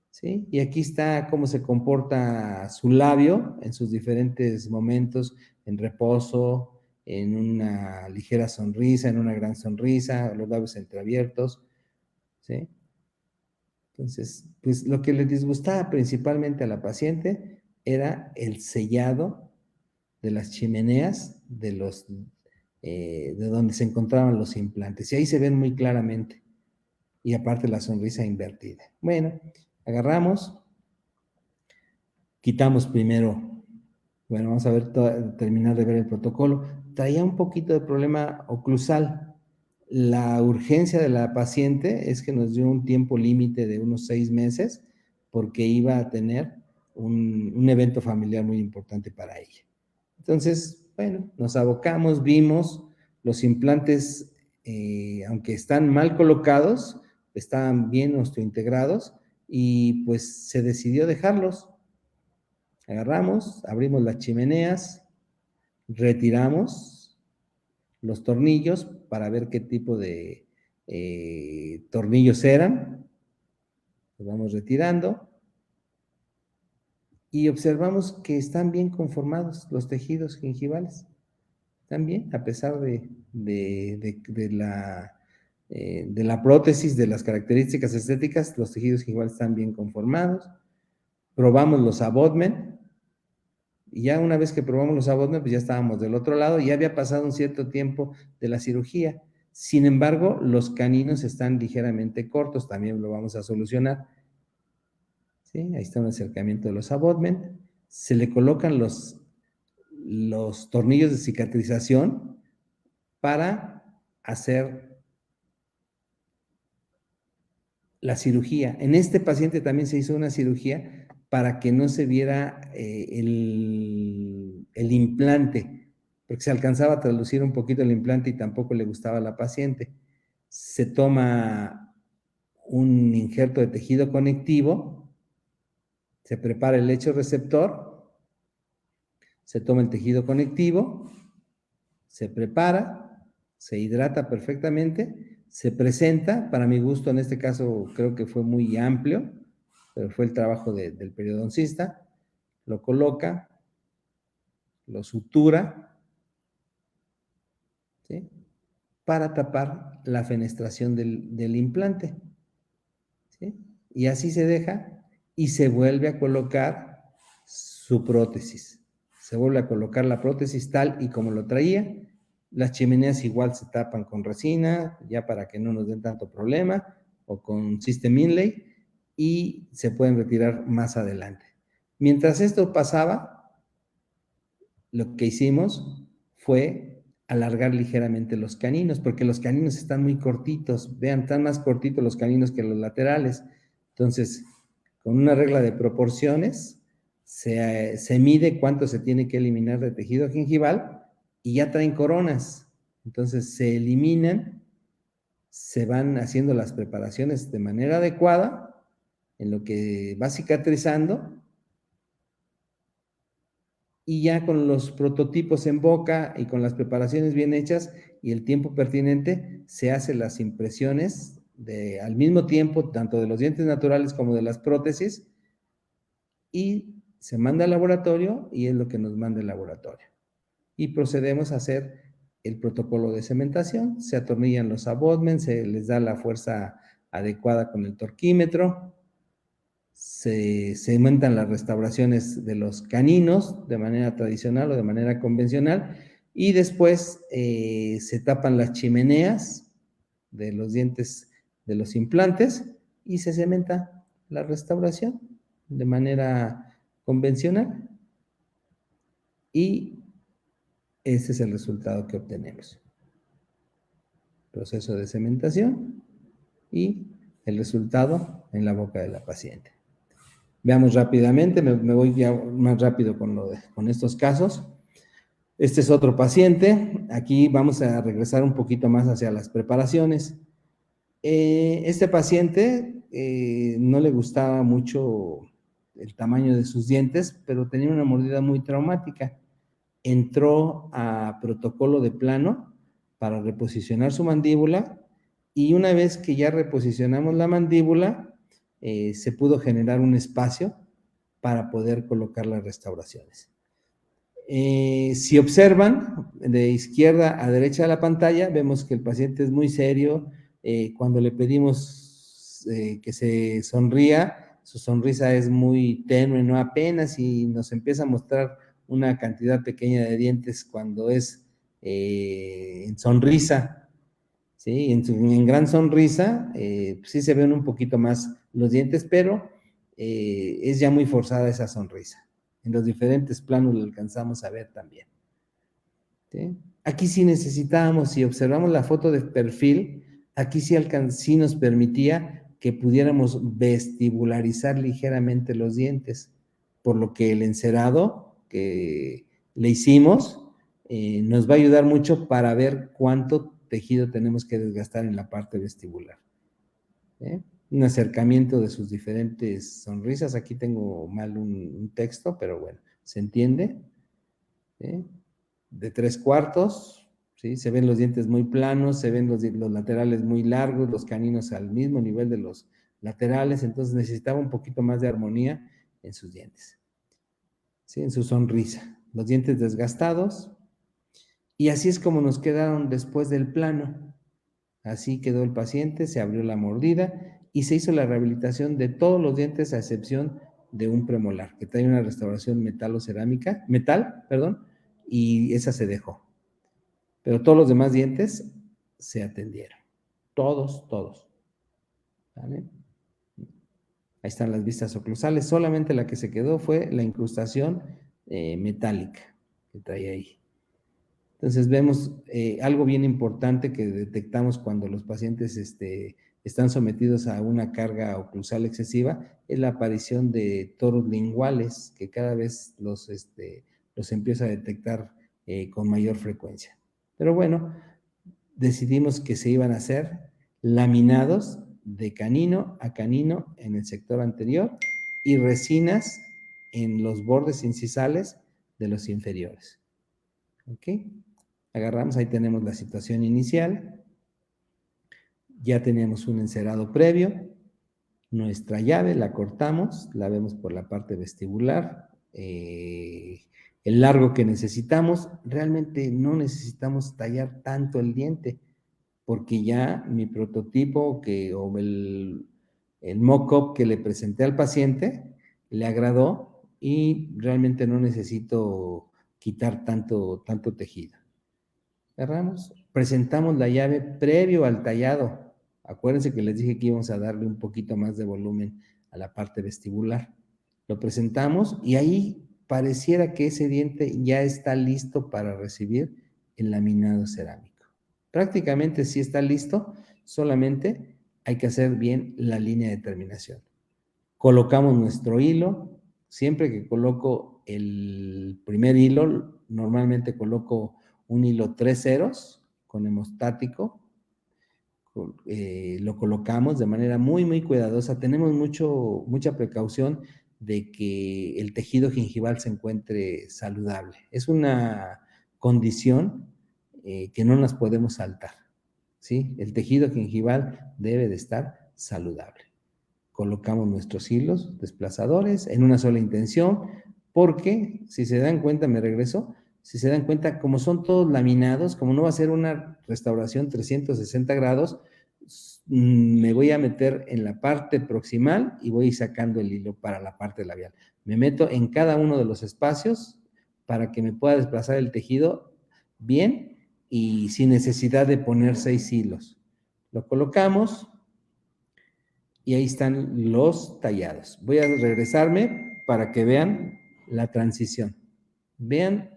¿sí? Y aquí está cómo se comporta su labio en sus diferentes momentos, en reposo, en una ligera sonrisa, en una gran sonrisa, los labios entreabiertos, ¿sí? Entonces, pues lo que le disgustaba principalmente a la paciente era el sellado de las chimeneas de donde se encontraban los implantes. Y ahí se ven muy claramente. Y aparte la sonrisa invertida. Bueno, agarramos, quitamos primero, bueno, vamos a ver, terminar de ver el protocolo. Traía un poquito de problema oclusal. La urgencia de la paciente es que nos dio un tiempo límite de unos 6 meses porque iba a tener un evento familiar muy importante para ella. Entonces, bueno, nos abocamos, vimos los implantes, aunque están mal colocados, estaban bien osteointegrados y pues se decidió dejarlos. Agarramos, abrimos las chimeneas, retiramos los tornillos para ver qué tipo de tornillos eran. Los vamos retirando y observamos que están bien conformados los tejidos gingivales. Están bien, a pesar de la prótesis, de las características estéticas, los tejidos gingivales están bien conformados. Probamos los abutment, y ya una vez que probamos los abutment, pues ya estábamos del otro lado, y ya había pasado un cierto tiempo de la cirugía. Sin embargo, los caninos están ligeramente cortos, también lo vamos a solucionar. ¿Sí? Ahí está un acercamiento de los abutment. Se le colocan los tornillos de cicatrización para hacer la cirugía. En este paciente también se hizo una cirugía para que no se viera el implante, porque se alcanzaba a traducir un poquito el implante y tampoco le gustaba a la paciente. Se toma un injerto de tejido conectivo, se prepara el lecho receptor, se toma el tejido conectivo, se prepara, se hidrata perfectamente, se presenta, para mi gusto en este caso creo que fue muy amplio, pero fue el trabajo del periodoncista, lo coloca, lo sutura, ¿sí? Para tapar la fenestración del implante, ¿sí? Y así se deja y se vuelve a colocar su prótesis. Se vuelve a colocar la prótesis tal y como lo traía. Las chimeneas igual se tapan con resina, ya para que no nos den tanto problema, o con System Inlay, y se pueden retirar más adelante. Mientras esto pasaba, lo que hicimos fue alargar ligeramente los caninos, porque los caninos están muy cortitos. Vean, están más cortitos los caninos que los laterales. Entonces, con una regla de proporciones, se mide cuánto se tiene que eliminar de tejido gingival y ya traen coronas. Entonces, se eliminan, se van haciendo las preparaciones de manera adecuada, en lo que va cicatrizando, y ya con los prototipos en boca y con las preparaciones bien hechas y el tiempo pertinente, se hacen las impresiones al mismo tiempo, tanto de los dientes naturales como de las prótesis, y se manda al laboratorio y es lo que nos manda el laboratorio. Y procedemos a hacer el protocolo de cementación, se atornillan los abutments, se les da la fuerza adecuada con el torquímetro, se cementan las restauraciones de los caninos de manera tradicional o de manera convencional, y después se tapan las chimeneas de los dientes de los implantes y se cementa la restauración de manera convencional, y ese es el resultado que obtenemos. Proceso de cementación y el resultado en la boca de la paciente. Veamos rápidamente, me voy ya más rápido con estos casos. Este es otro paciente. Aquí vamos a regresar un poquito más hacia las preparaciones. Este paciente no le gustaba mucho el tamaño de sus dientes, pero tenía una mordida muy traumática. Entró a protocolo de plano para reposicionar su mandíbula, y una vez que ya reposicionamos la mandíbula, se pudo generar un espacio para poder colocar las restauraciones. Si observan de izquierda a derecha de la pantalla, vemos que el paciente es muy serio. Cuando le pedimos que se sonría, su sonrisa es muy tenue, no apenas, y nos empieza a mostrar una cantidad pequeña de dientes cuando es en sonrisa, ¿sí? En gran sonrisa, sí se ven un poquito más los dientes, pero es ya muy forzada esa sonrisa. En los diferentes planos lo alcanzamos a ver también, ¿sí? Aquí sí necesitábamos, si observamos la foto de perfil, aquí sí nos permitía que pudiéramos vestibularizar ligeramente los dientes, por lo que el encerado que le hicimos nos va a ayudar mucho para ver cuánto tejido tenemos que desgastar en la parte vestibular. Un acercamiento de sus diferentes sonrisas. Aquí tengo mal un texto, pero bueno, se entiende. De 3/4, ¿sí? Se ven los dientes muy planos, se ven los laterales muy largos, los caninos al mismo nivel de los laterales, entonces necesitaba un poquito más de armonía en sus dientes, ¿sí? En su sonrisa. Los dientes desgastados, y así es como nos quedaron después del plano. Así quedó el paciente, se abrió la mordida y se hizo la rehabilitación de todos los dientes a excepción de un premolar, que trae una restauración metal, y esa se dejó. Pero todos los demás dientes se atendieron. Todos. ¿Vale? Ahí están las vistas oclusales. Solamente la que se quedó fue la incrustación metálica que trae ahí. Entonces vemos algo bien importante que detectamos cuando los pacientes están sometidos a una carga oclusal excesiva, es la aparición de toros linguales, que cada vez los empieza a detectar con mayor frecuencia. Pero bueno, decidimos que se iban a hacer laminados de canino a canino en el sector anterior y resinas en los bordes incisales de los inferiores. ¿Ok? Agarramos, ahí tenemos la situación inicial. Ya tenemos un encerado previo. Nuestra llave la cortamos, la vemos por la parte vestibular. El largo que necesitamos, realmente no necesitamos tallar tanto el diente, porque ya mi prototipo o el mock-up que le presenté al paciente le agradó y realmente no necesito quitar tanto tejido. Cerramos, presentamos la llave previo al tallado. Acuérdense que les dije que íbamos a darle un poquito más de volumen a la parte vestibular. Lo presentamos y ahí pareciera que ese diente ya está listo para recibir el laminado cerámico. Prácticamente sí está listo, solamente hay que hacer bien la línea de terminación. Colocamos nuestro hilo. Siempre que coloco el primer hilo, normalmente coloco un hilo 3 ceros con hemostático. Lo colocamos de manera muy, muy cuidadosa. Tenemos mucha precaución de que el tejido gingival se encuentre saludable. Es una condición que no nos podemos saltar, ¿sí? El tejido gingival debe de estar saludable. Colocamos nuestros hilos desplazadores en una sola intención, porque si se dan cuenta, me regreso, Si se dan cuenta, como son todos laminados, como no va a ser una restauración 360 grados, me voy a meter en la parte proximal y voy sacando el hilo para la parte labial. Me meto en cada uno de los espacios para que me pueda desplazar el tejido bien y sin necesidad de poner 6 hilos. Lo colocamos y ahí están los tallados. Voy a regresarme para que vean la transición. Vean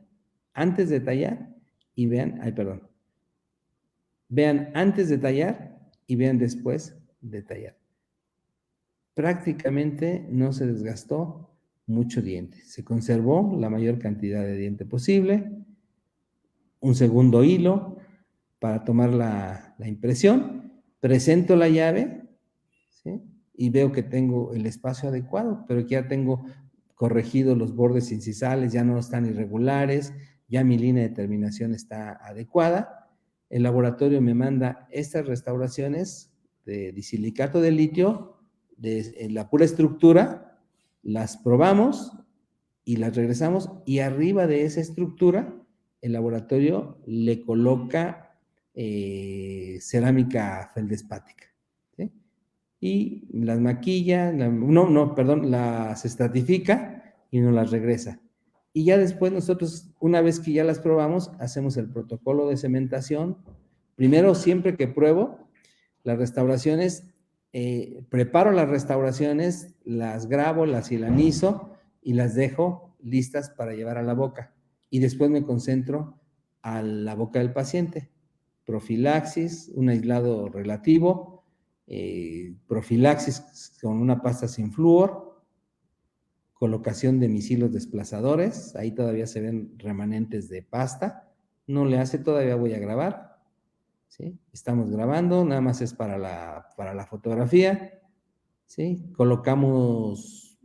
antes de tallar y vean, vean antes de tallar y vean después de tallar. Prácticamente no se desgastó mucho diente. Se conservó la mayor cantidad de diente posible. Un segundo hilo para tomar la impresión. Presento la llave, ¿sí? Y veo que tengo el espacio adecuado, pero ya tengo corregido los bordes incisales, ya no están irregulares, ya mi línea de terminación está adecuada. El laboratorio me manda estas restauraciones de disilicato de litio, de la pura estructura, las probamos y las regresamos, y arriba de esa estructura el laboratorio le coloca cerámica feldespática, ¿sí? Y las maquilla, las estratifica y nos las regresa. Y ya después nosotros, una vez que ya las probamos, hacemos el protocolo de cementación. Primero, siempre que pruebo las restauraciones, preparo las restauraciones, las grabo, las hilanizo y las dejo listas para llevar a la boca. Y después me concentro a la boca del paciente. Profilaxis, un aislado relativo, profilaxis con una pasta sin flúor, colocación de mis hilos desplazadores, ahí todavía se ven remanentes de pasta, no le hace, todavía voy a grabar, ¿sí? Estamos grabando, nada más es para la fotografía, ¿sí? Colocamos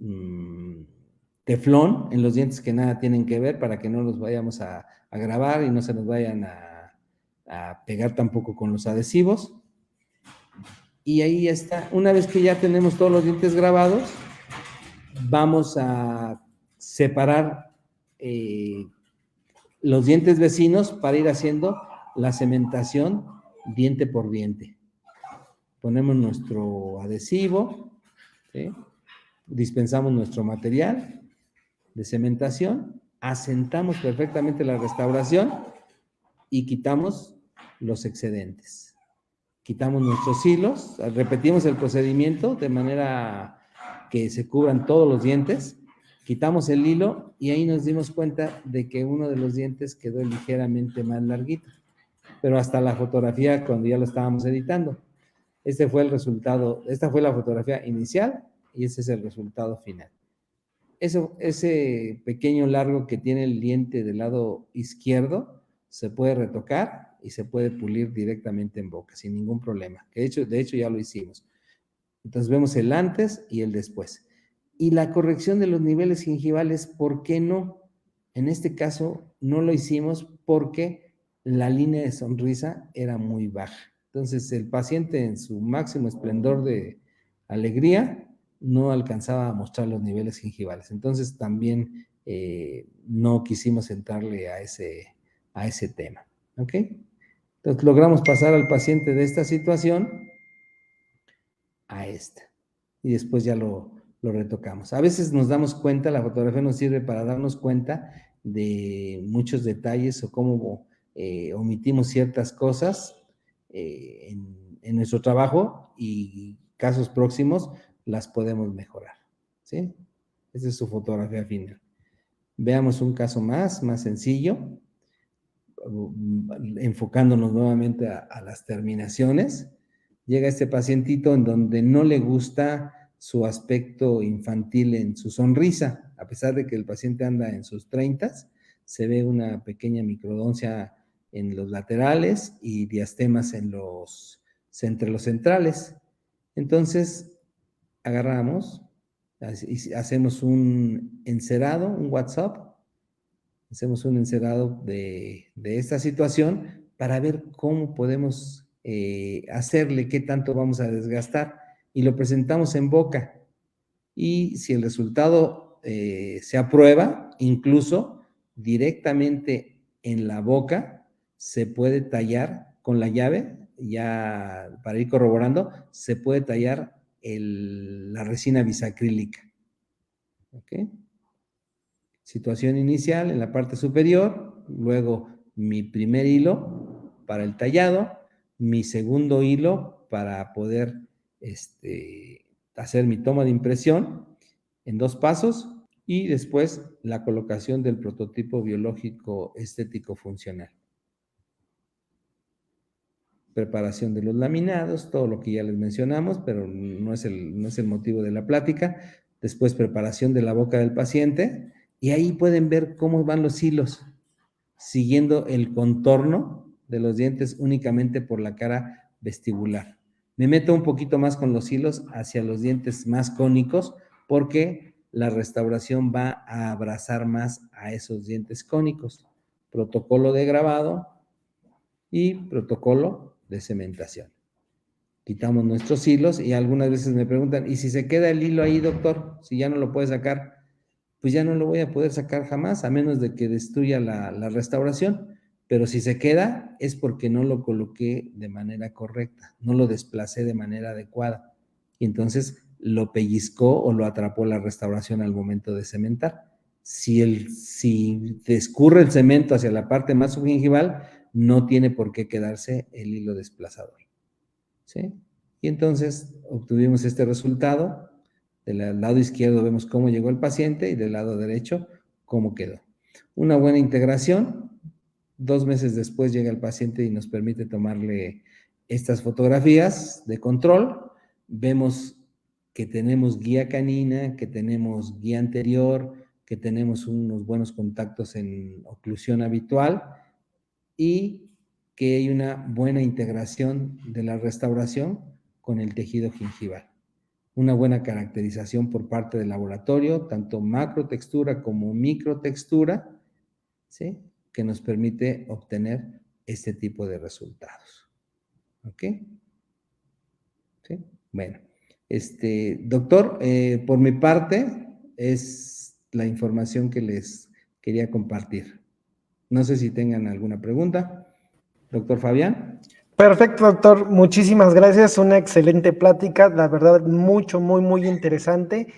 teflón en los dientes que nada tienen que ver para que no los vayamos a grabar y no se nos vayan a pegar tampoco con los adhesivos. Y ahí ya está. Una vez que ya tenemos todos los dientes grabados, vamos a separar los dientes vecinos para ir haciendo la cementación diente por diente. Ponemos nuestro adhesivo, ¿sí? Dispensamos nuestro material de cementación, asentamos perfectamente la restauración y quitamos los excedentes. Quitamos nuestros hilos, repetimos el procedimiento de manera que se cubran todos los dientes, quitamos el hilo y ahí nos dimos cuenta de que uno de los dientes quedó ligeramente más larguito, pero hasta la fotografía cuando ya lo estábamos editando. Este fue el resultado, esta fue la fotografía inicial y ese es el resultado final. Ese pequeño largo que tiene el diente del lado izquierdo se puede retocar y se puede pulir directamente en boca sin ningún problema. De hecho ya lo hicimos. Entonces vemos el antes y el después. Y la corrección de los niveles gingivales, ¿por qué no? En este caso no lo hicimos porque la línea de sonrisa era muy baja. Entonces el paciente en su máximo esplendor de alegría no alcanzaba a mostrar los niveles gingivales. Entonces también no quisimos entrarle a ese tema. ¿Ok? Entonces logramos pasar al paciente de esta situación a esta. Y después ya lo retocamos. A veces nos damos cuenta, la fotografía nos sirve para darnos cuenta de muchos detalles o cómo omitimos ciertas cosas en nuestro trabajo y casos próximos las podemos mejorar, ¿sí? Esa es su fotografía final. Veamos un caso más sencillo, enfocándonos nuevamente a las terminaciones. Llega este pacientito en donde no le gusta su aspecto infantil en su sonrisa, a pesar de que el paciente anda en sus 30s, se ve una pequeña microdoncia en los laterales y diastemas entre los centrales. Entonces, agarramos, hacemos un encerado, un WhatsApp, hacemos un encerado de esta situación para ver cómo podemos hacerle, qué tanto vamos a desgastar, y lo presentamos en boca. Y si el resultado se aprueba, incluso directamente en la boca, se puede tallar con la llave, ya para ir corroborando, se puede tallar la resina bisacrílica. ¿Ok? Situación inicial en la parte superior, luego mi primer hilo para el tallado, mi segundo hilo para poder hacer mi toma de impresión en 2 pasos y después la colocación del prototipo biológico estético funcional. Preparación de los laminados, todo lo que ya les mencionamos, pero no es el motivo de la plática. Después preparación de la boca del paciente y ahí pueden ver cómo van los hilos, siguiendo el contorno de los dientes únicamente por la cara vestibular. Me meto un poquito más con los hilos hacia los dientes más cónicos porque la restauración va a abrazar más a esos dientes cónicos. Protocolo de grabado y protocolo de cementación. Quitamos nuestros hilos y algunas veces me preguntan, ¿y si se queda el hilo ahí, doctor? Si ya no lo puede sacar, pues ya no lo voy a poder sacar jamás, a menos de que destruya la restauración. Pero si se queda, es porque no lo coloqué de manera correcta, no lo desplacé de manera adecuada. Y entonces lo pellizcó o lo atrapó la restauración al momento de cementar. Si escurre el cemento hacia la parte más subgingival, no tiene por qué quedarse el hilo desplazador. ¿Sí? Y entonces obtuvimos este resultado. Del lado izquierdo vemos cómo llegó el paciente y del lado derecho cómo quedó. Una buena integración. 2 meses después llega el paciente y nos permite tomarle estas fotografías de control. Vemos que tenemos guía canina, que tenemos guía anterior, que tenemos unos buenos contactos en oclusión habitual y que hay una buena integración de la restauración con el tejido gingival. Una buena caracterización por parte del laboratorio, tanto macrotextura como microtextura, ¿sí? Que nos permite obtener este tipo de resultados. ¿Ok? ¿Sí? Bueno, doctor, por mi parte es la información que les quería compartir. No sé si tengan alguna pregunta. Doctor Fabián. Perfecto, doctor. Muchísimas gracias. Una excelente plática. La verdad, muy interesante.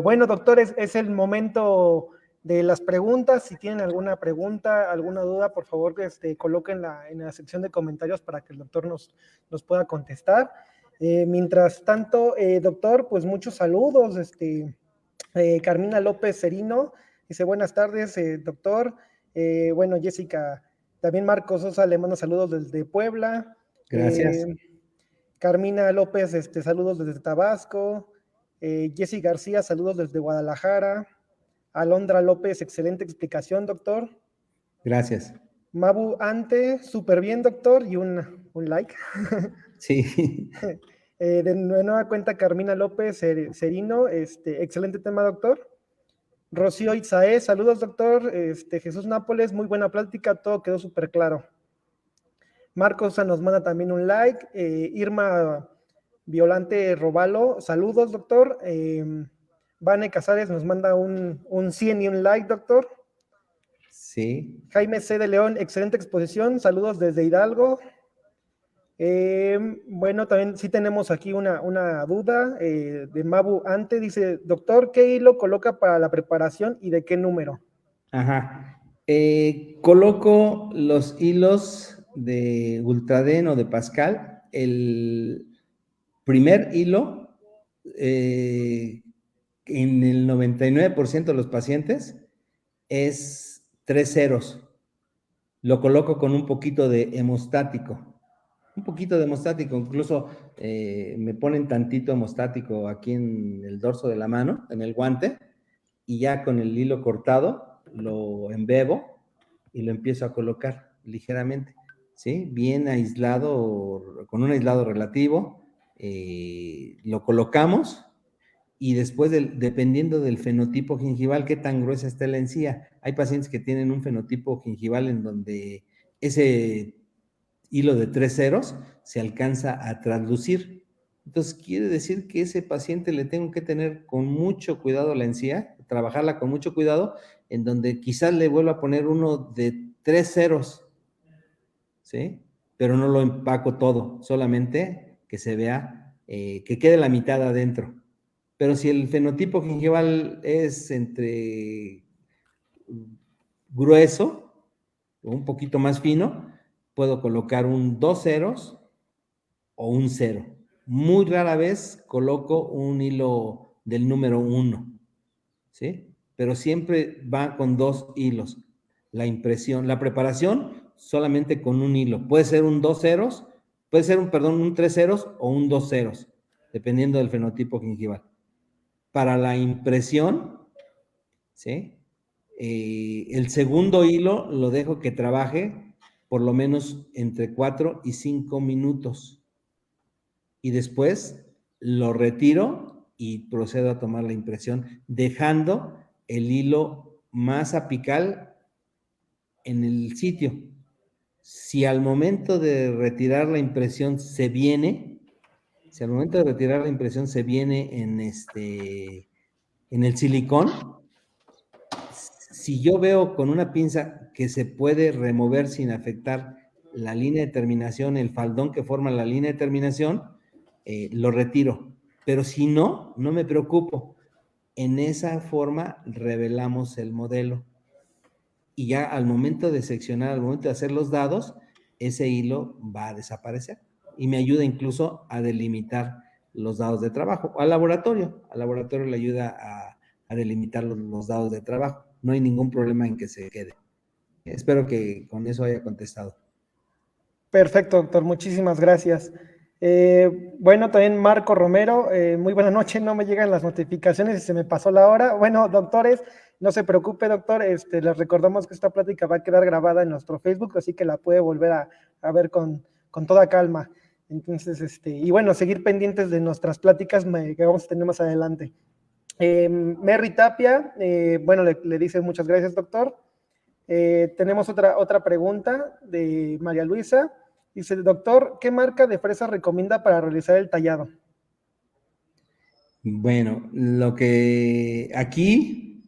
Bueno, doctor, es el momento de las preguntas. Si tienen alguna pregunta, alguna duda, por favor, colóquenla en la sección de comentarios para que el doctor nos pueda contestar. Mientras tanto, doctor, pues muchos saludos. Carmina López Cerino dice: buenas tardes, doctor. Bueno, Jessica, también Marcos Sosa le manda saludos desde Puebla. Gracias. Carmina López, saludos desde Tabasco. Jessy García, saludos desde Guadalajara. Alondra López, excelente explicación, doctor. Gracias. Mabu Ante, súper bien, doctor, y un like. Sí. De nueva cuenta, Carmina López Cerino, excelente tema, doctor. Rocío Itzae, saludos, doctor. Jesús Nápoles, muy buena plática, todo quedó súper claro. Marcos nos manda también un like. Irma Violante Robalo, saludos, doctor. Vane Casares nos manda un 100 y un like, doctor. Sí. Jaime C. de León, excelente exposición, saludos desde Hidalgo. Bueno, también sí tenemos aquí una duda de Mabu Ante, dice: doctor, ¿qué hilo coloca para la preparación y de qué número? Ajá. Coloco los hilos de Ultraden o de Pascal. El primer hilo, en el 99% de los pacientes, es 3 ceros. Lo coloco con un poquito de hemostático. Incluso me ponen tantito hemostático aquí en el dorso de la mano, en el guante, y ya con el hilo cortado lo embebo y lo empiezo a colocar ligeramente, ¿sí? Bien aislado, con un aislado relativo, lo colocamos y después, dependiendo del fenotipo gingival, qué tan gruesa está la encía. Hay pacientes que tienen un fenotipo gingival en donde ese hilo de 3 ceros se alcanza a traslucir. Entonces, quiere decir que ese paciente le tengo que tener con mucho cuidado la encía, trabajarla con mucho cuidado, en donde quizás le vuelva a poner uno de 3 ceros, ¿sí? Pero no lo empaco todo, solamente que se vea, que quede la mitad adentro. Pero si el fenotipo gingival es entre grueso o un poquito más fino, puedo colocar un 2 ceros o un 0. Muy rara vez coloco un hilo del número 1, ¿sí? Pero siempre va con 2 hilos. La impresión, la preparación solamente con un hilo. Puede ser un 2 ceros, puede ser un 3 ceros o un 2 ceros, dependiendo del fenotipo gingival. Para la impresión, ¿sí? El segundo hilo lo dejo que trabaje por lo menos entre 4 y 5 minutos. Y después lo retiro y procedo a tomar la impresión, dejando el hilo más apical en el sitio. Si al momento de retirar la impresión se viene, en el silicón, si yo veo con una pinza que se puede remover sin afectar la línea de terminación, el faldón que forma la línea de terminación, lo retiro. Pero si no, no me preocupo. En esa forma revelamos el modelo. Y ya al momento de seccionar, al momento de hacer los dados, ese hilo va a desaparecer. Y me ayuda incluso a delimitar los dados de trabajo. Al laboratorio le ayuda a delimitar los dados de trabajo. No hay ningún problema en que se quede. Espero que con eso haya contestado. Perfecto, doctor, muchísimas gracias. Bueno, también Marco Romero, muy buena noche, no me llegan las notificaciones y se me pasó la hora. Bueno, doctores, no se preocupe, doctor, les recordamos que esta plática va a quedar grabada en nuestro Facebook, así que la puede volver a ver con toda calma. Entonces, y bueno, seguir pendientes de nuestras pláticas que vamos a tener más adelante. Merry Tapia, bueno, le dice muchas gracias, doctor. Tenemos otra pregunta de María Luisa. Dice, doctor, ¿qué marca de fresa recomienda para realizar el tallado? Bueno, lo que aquí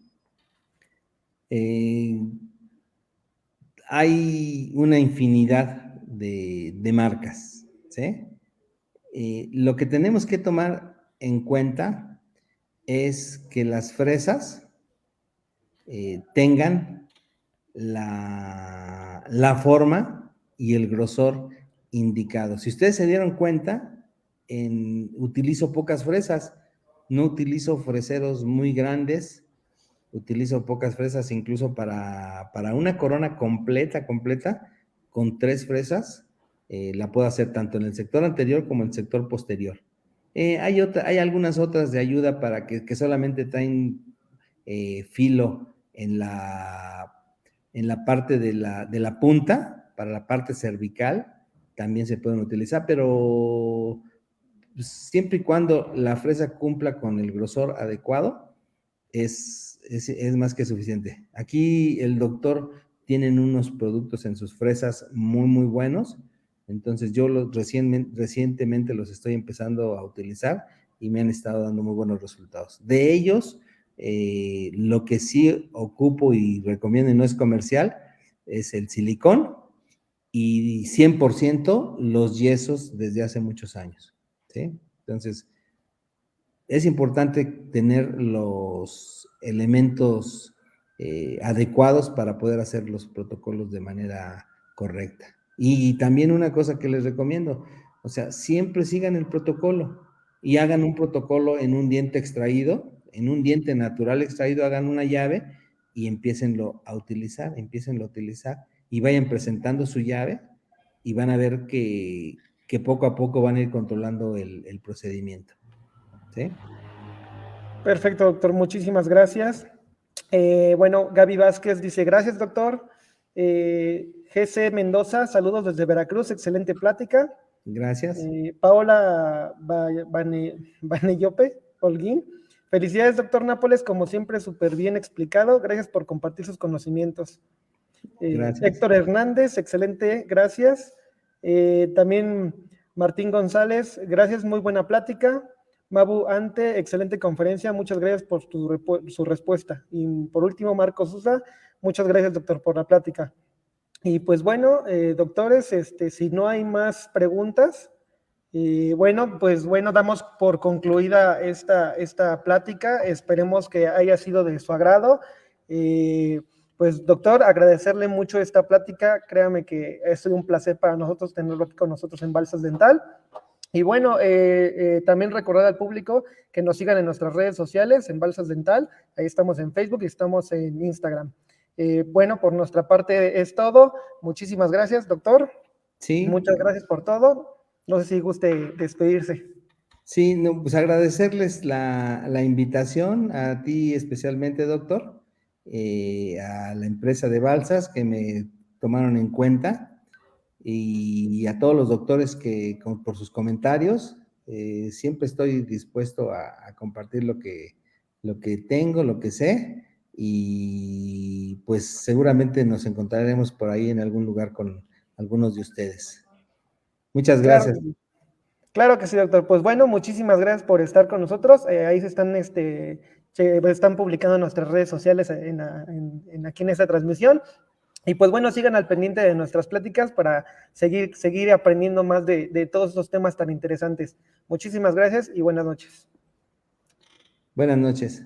hay una infinidad de marcas, ¿sí? Lo que tenemos que tomar en cuenta es que las fresas tengan la forma y el grosor indicado. Si ustedes se dieron cuenta, utilizo pocas fresas, no utilizo freseros muy grandes, utilizo pocas fresas incluso para una corona completa, con 3 fresas, la puedo hacer tanto en el sector anterior como en el sector posterior. Hay algunas otras de ayuda para que solamente traen filo en la parte de la punta, para la parte cervical, también se pueden utilizar, pero siempre y cuando la fresa cumpla con el grosor adecuado, es más que suficiente. Aquí el doctor tienen unos productos en sus fresas muy, muy buenos, entonces yo recientemente los estoy empezando a utilizar y me han estado dando muy buenos resultados. De ellos, lo que sí ocupo y recomiendo y no es comercial, es el silicón y 100% los yesos desde hace muchos años, ¿sí? Entonces, es importante tener los elementos adecuados para poder hacer los protocolos de manera correcta. Y también una cosa que les recomiendo, o sea, siempre sigan el protocolo y hagan un protocolo en un diente extraído, en un diente natural extraído, hagan una llave y empiecenlo a utilizar y vayan presentando su llave y van a ver que poco a poco van a ir controlando el procedimiento. ¿Sí? Perfecto, doctor, muchísimas gracias. Bueno, Gaby Vázquez dice, gracias, doctor. GC Mendoza, saludos desde Veracruz, excelente plática. Gracias. Paola Baneyope, Holguín, felicidades, doctor Nápoles, como siempre, súper bien explicado. Gracias por compartir sus conocimientos. Gracias. Héctor Hernández, excelente, gracias. También Martín González, gracias, muy buena plática. Mabu Ante, excelente conferencia, muchas gracias por su respuesta. Y por último, Marcos Sosa, muchas gracias, doctor, por la plática. Y pues bueno, doctores, si no hay más preguntas, pues bueno, damos por concluida esta plática. Esperemos que haya sido de su agrado. Pues doctor, agradecerle mucho esta plática. Créame que es un placer para nosotros tenerlo aquí con nosotros en Balsas Dental. Y bueno, también recordar al público que nos sigan en nuestras redes sociales, en Balsas Dental. Ahí estamos en Facebook y estamos en Instagram. Bueno, por nuestra parte es todo. Muchísimas gracias, doctor. Sí. Muchas gracias por todo. No sé si guste despedirse. Sí, no, pues agradecerles la invitación, a ti especialmente, doctor, a la empresa de Balsas que me tomaron en cuenta y a todos los doctores por sus comentarios. Siempre estoy dispuesto a compartir lo que tengo, lo que sé, y pues seguramente nos encontraremos por ahí en algún lugar con algunos de ustedes. Muchas gracias. Claro que sí, doctor. Pues bueno, muchísimas gracias por estar con nosotros. Ahí están publicando en nuestras redes sociales aquí en esta transmisión. Y pues bueno, sigan al pendiente de nuestras pláticas para seguir aprendiendo más de todos estos temas tan interesantes. Muchísimas gracias y buenas noches. Buenas noches.